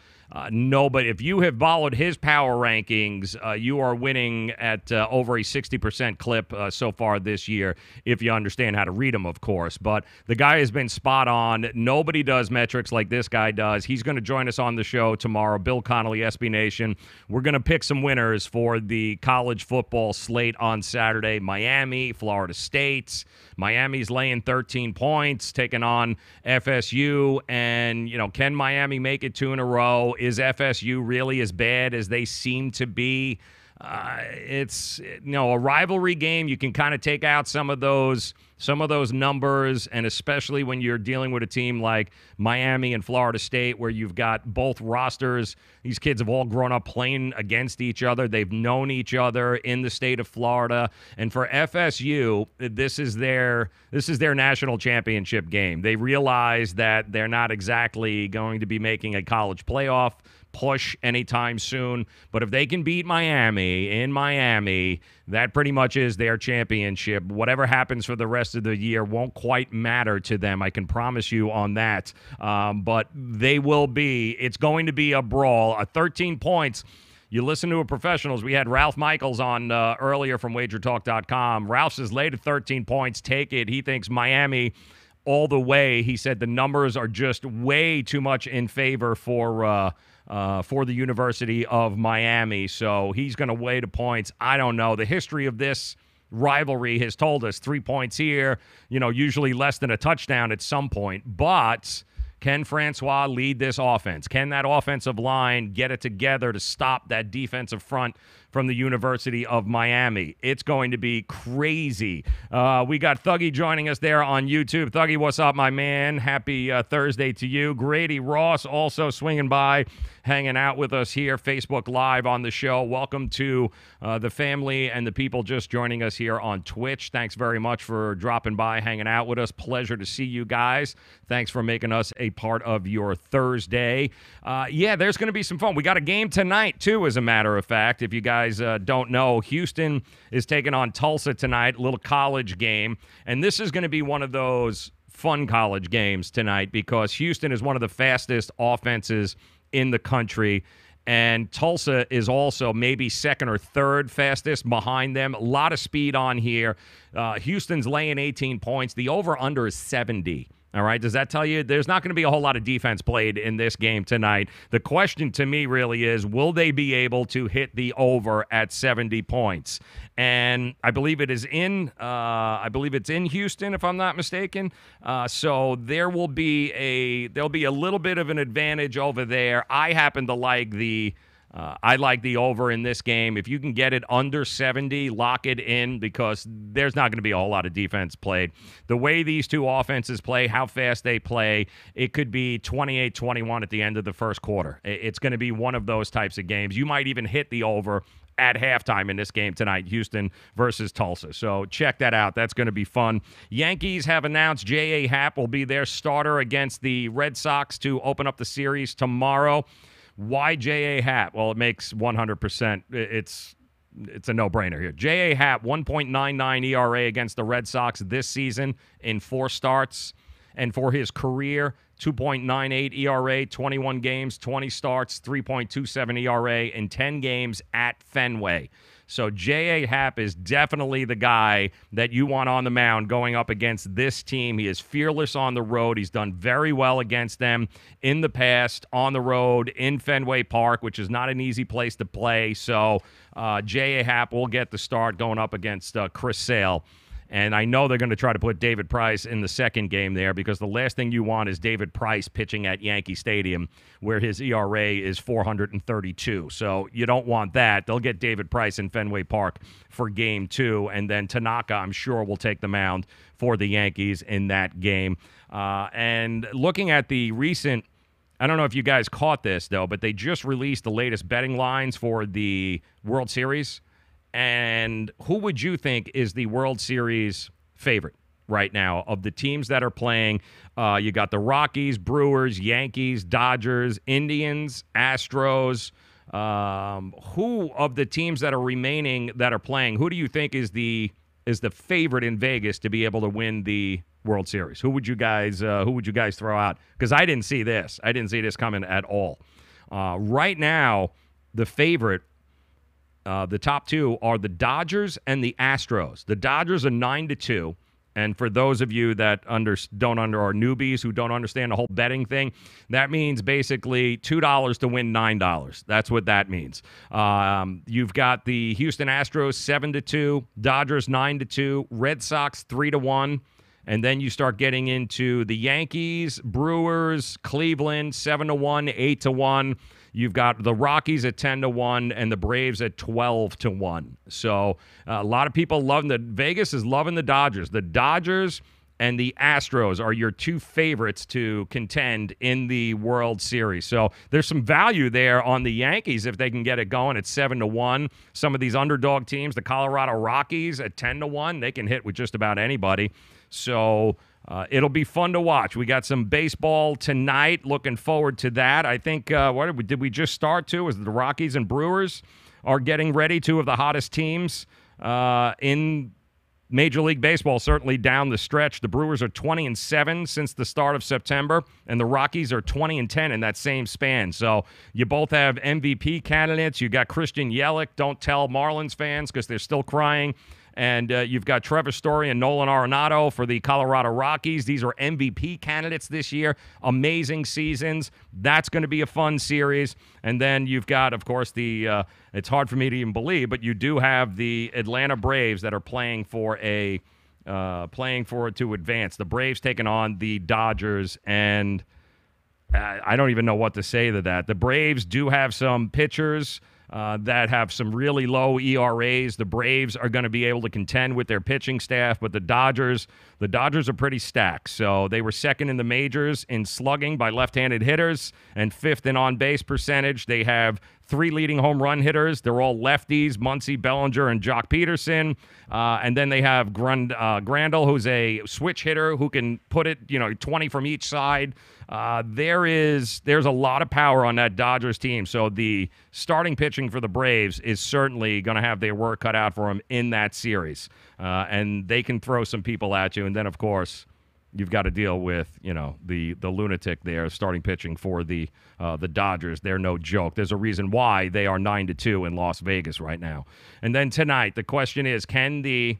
No, but if you have followed his power rankings, you are winning at over a 60% clip so far this year, if you understand how to read them, of course. But the guy has been spot on. Nobody does metrics like this guy does. He's going to join us on the show tomorrow. Bill Connolly, SB Nation. We're going to pick some winners for the college football slate on Saturday. Miami, Florida State. Miami's laying 13 points, taking on FSU. And, can Miami make it 2 in a row? Is FSU really as bad as they seem to be? It's a rivalry game. You can kind of take out some of those numbers, and especially when you're dealing with a team like Miami and Florida State, where you've got both rosters. These kids have all grown up playing against each other. They've known each other in the state of Florida. And for FSU, this is their national championship game. They realize that they're not exactly going to be making a college playoff push anytime soon, but if they can beat Miami in Miami, that pretty much is their championship. Whatever happens for the rest of the year won't quite matter to them. I can promise you on that. But it's going to be a brawl. 13 points. You listen to a professionals. We had Ralph Michaels on earlier from WagerTalk.com. Ralph says laid at 13 points. Take it. He thinks Miami all the way. He said the numbers are just way too much in favor for the University of Miami. So he's going to weigh the points. I don't know. The history of this rivalry has told us 3 points here, usually less than a touchdown at some point. But can Francois lead this offense? Can that offensive line get it together to stop that defensive front from the University of Miami? It's going to be crazy. We got Thuggy joining us there on YouTube. Thuggy, what's up, my man? Happy Thursday to you. Grady Ross also swinging by, hanging out with us here, Facebook Live on the show. Welcome to the family and the people just joining us here on Twitch. Thanks very much for dropping by, hanging out with us. Pleasure to see you guys. Thanks for making us a part of your Thursday. There's going to be some fun. We got a game tonight, too, as a matter of fact. If you guys don't know, Houston is taking on Tulsa tonight, a little college game. And this is going to be one of those fun college games tonight because Houston is one of the fastest offenses in the country. And Tulsa is also maybe second or third fastest behind them. A lot of speed on here. Houston's laying 18 points. The over-under is 70. All right, does that tell you there's not going to be a whole lot of defense played in this game tonight? The question to me really is, will they be able to hit the over at 70 points? And I believe it's in Houston, if I'm not mistaken. So there'll be a little bit of an advantage over there. I happen to like the I like the over in this game. If you can get it under 70, lock it in because there's not going to be a whole lot of defense played. The way these two offenses play, how fast they play, it could be 28-21 at the end of the first quarter. It's going to be one of those types of games. You might even hit the over at halftime in this game tonight, Houston versus Tulsa. So check that out. That's going to be fun. Yankees have announced J.A. Happ will be their starter against the Red Sox to open up the series tomorrow. Why J.A. Happ? Well, it makes 100%. It's a no-brainer here. J.A. Happ, 1.99 ERA against the Red Sox this season in 4 starts. And for his career, 2.98 ERA, 21 games, 20 starts, 3.27 ERA in 10 games at Fenway. So J.A. Happ is definitely the guy that you want on the mound going up against this team. He is fearless on the road. He's done very well against them in the past on the road in Fenway Park, which is not an easy place to play. So J.A. Happ will get the start going up against Chris Sale. And I know they're going to try to put David Price in the second game there because the last thing you want is David Price pitching at Yankee Stadium where his ERA is 432. So you don't want that. They'll get David Price in Fenway Park for game 2. And then Tanaka, I'm sure, will take the mound for the Yankees in that game. And looking at the recent, I don't know if you guys caught this, though, but they just released the latest betting lines for the World Series. And who would you think is the World Series favorite right now of the teams that are playing? You got the Rockies, Brewers, Yankees, Dodgers, Indians, Astros. Who of the teams that are remaining that are playing, who do you think is the favorite in Vegas to be able to win the World Series? Who would you guys throw out? Because I didn't see this. I didn't see this coming at all. Right now, the favorite. The top 2 are the Dodgers and the Astros. The Dodgers are 9-2. And for those of you that are newbies who don't understand the whole betting thing, that means basically $2 to win $9. That's what that means. You've got the Houston Astros 7-2, Dodgers 9-2, Red Sox 3-1. And then you start getting into the Yankees, Brewers, Cleveland 7-1, 8-1. You've got the Rockies at 10-1 and the Braves at 12-1. So a lot of people Vegas is loving the Dodgers. The Dodgers and the Astros are your 2 favorites to contend in the World Series. So there's some value there on the Yankees if they can get it going at 7-1. Some of these underdog teams, the Colorado Rockies at 10-1, they can hit with just about anybody. So it'll be fun to watch. We got some baseball tonight. Looking forward to that. I think, did we just start to? Is the Rockies and Brewers are getting ready, 2 of the hottest teams in Major League Baseball, certainly down the stretch. The Brewers are 20-7 since the start of September, and the Rockies are 20-10 in that same span. So you both have MVP candidates. You got Christian Yelich. Don't tell Marlins fans because they're still crying. And you've got Trevor Story and Nolan Arenado for the Colorado Rockies. These are MVP candidates this year. Amazing seasons. That's going to be a fun series. And then you've got, of course, it's hard for me to even believe, but you do have the Atlanta Braves that are playing for it to advance. The Braves taking on the Dodgers, and I don't even know what to say to that. The Braves do have some pitchers that have some really low ERAs. The Braves are going to be able to contend with their pitching staff, but the Dodgers are pretty stacked. So they were second in the majors in slugging by left-handed hitters and 5th in on-base percentage. They have 3 leading home run hitters. They're all lefties, Muncy, Bellinger, and Jock Peterson. And then they have Grandal, who's a switch hitter who can put it, 20 from each side. There's a lot of power on that Dodgers team. So the starting pitching for the Braves is certainly going to have their work cut out for them in that series. And they can throw some people at you. And then, of course, you've got to deal with, the lunatic there starting pitching for the Dodgers. They're no joke. There's a reason why they are 9-2 in Las Vegas right now. And then tonight, the question is, can the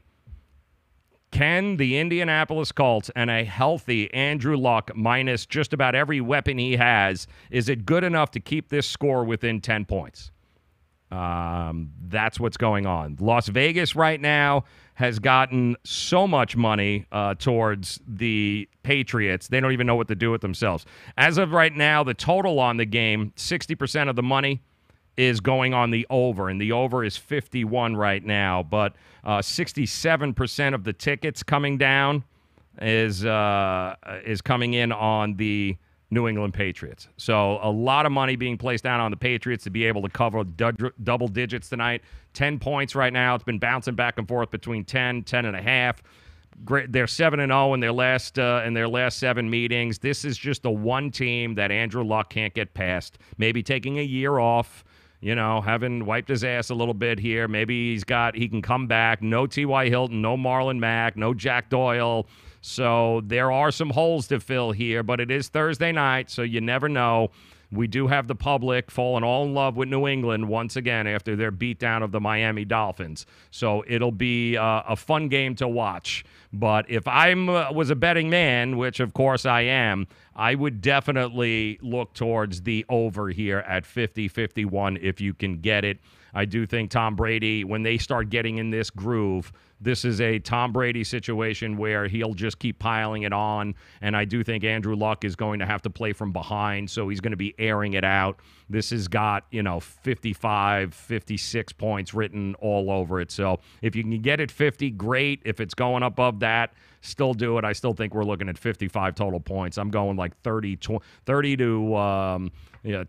Indianapolis Colts and a healthy Andrew Luck minus just about every weapon he has, is it good enough to keep this score within 10 points? That's what's going on. Las Vegas right now has gotten so much money towards the Patriots, they don't even know what to do with themselves. As of right now, the total on the game, 60% of the money is going on the over, and the over is 51 right now. But 67% of the tickets coming down is coming in on the New England Patriots. So a lot of money being placed down on the Patriots to be able to cover double digits tonight. 10 points right now. It's been bouncing back and forth between 10, 10.5. Great. They're 7-0 in their last 7 meetings. This is just the one team that Andrew Luck can't get past. Maybe taking a year off, having wiped his ass a little bit here. Maybe he can come back. No T.Y. Hilton, no Marlon Mack, no Jack Doyle. So there are some holes to fill here, but it is Thursday night, so you never know. We do have the public falling all in love with New England once again after their beatdown of the Miami Dolphins. So it'll be a fun game to watch. But if I was a betting man, which of course I am, I would definitely look towards the over here at 50-51 if you can get it. I do think Tom Brady, when they start getting in this groove, this is a Tom Brady situation where he'll just keep piling it on. And I do think Andrew Luck is going to have to play from behind, so he's going to be airing it out. This has got, 55, 56 points written all over it. So if you can get it 50, great. If it's going above that, still do it. I still think we're looking at 55 total points. I'm going like 30 to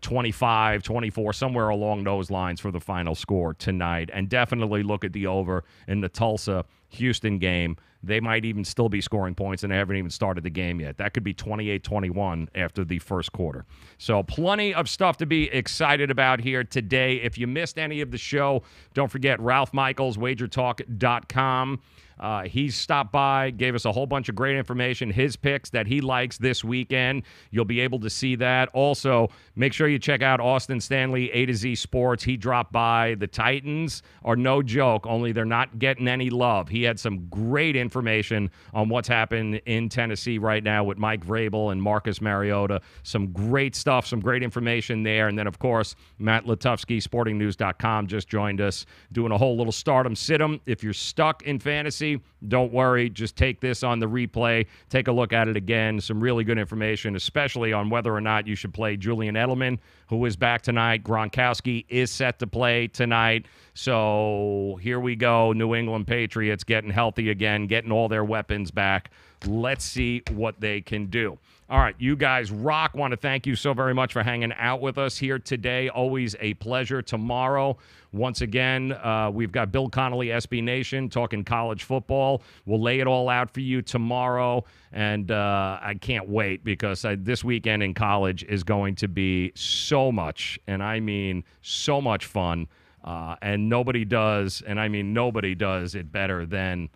25, 24, somewhere along those lines for the final score tonight. And definitely look at the over in the Tulsa-Houston game. They might even still be scoring points, and they haven't even started the game yet. That could be 28-21 after the first quarter. So plenty of stuff to be excited about here today. If you missed any of the show, don't forget Ralph Michaels, wagertalk.com. He stopped by, gave us a whole bunch of great information, his picks that he likes this weekend. You'll be able to see that. Also, make sure you check out Austin Stanley, A to Z Sports. He dropped by. The Titans are no joke, only they're not getting any love. He had some great information on what's happened in Tennessee right now with Mike Vrabel and Marcus Mariota. Some great stuff, some great information there. And then, of course, Matt Lutovsky, sportingnews.com, just joined us, doing a whole little stardom sit-em. If you're stuck in fantasy, don't worry. Just take this on the replay. Take a look at it again. Some really good information, especially on whether or not you should play Julian Edelman, who is back tonight. Gronkowski is set to play tonight. So here we go. New England Patriots getting healthy again, getting all their weapons back. Let's see what they can do. All right, you guys rock. Want to thank you so very much for hanging out with us here today. Always a pleasure. Tomorrow, once again, we've got Bill Connolly, SB Nation, talking college football. We'll lay it all out for you tomorrow, and I can't wait because this weekend in college is going to be so much, and I mean so much fun, and nobody does it better than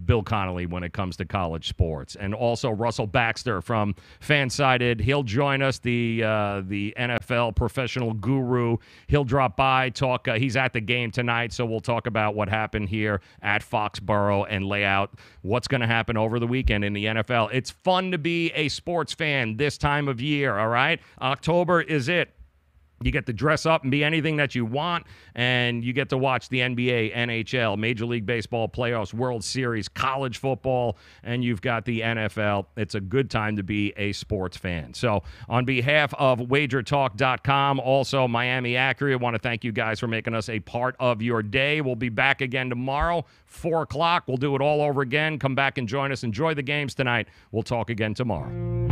Bill Connolly when it comes to college sports. And also Russell Baxter from Fansided. He'll join us, the NFL professional guru. He'll drop by, talk. He's at the game tonight, so we'll talk about what happened here at Foxborough and lay out what's going to happen over the weekend in the NFL. It's fun to be a sports fan this time of year, all right? October is it. You get to dress up and be anything that you want, and you get to watch the NBA, NHL, Major League Baseball playoffs, World Series, college football, and you've got the NFL. It's a good time to be a sports fan. So on behalf of wagertalk.com, also Miami Acura, I want to thank you guys for making us a part of your day. We'll be back again tomorrow, 4 o'clock. We'll do it all over again. Come back and join us. Enjoy the games tonight. We'll talk again tomorrow.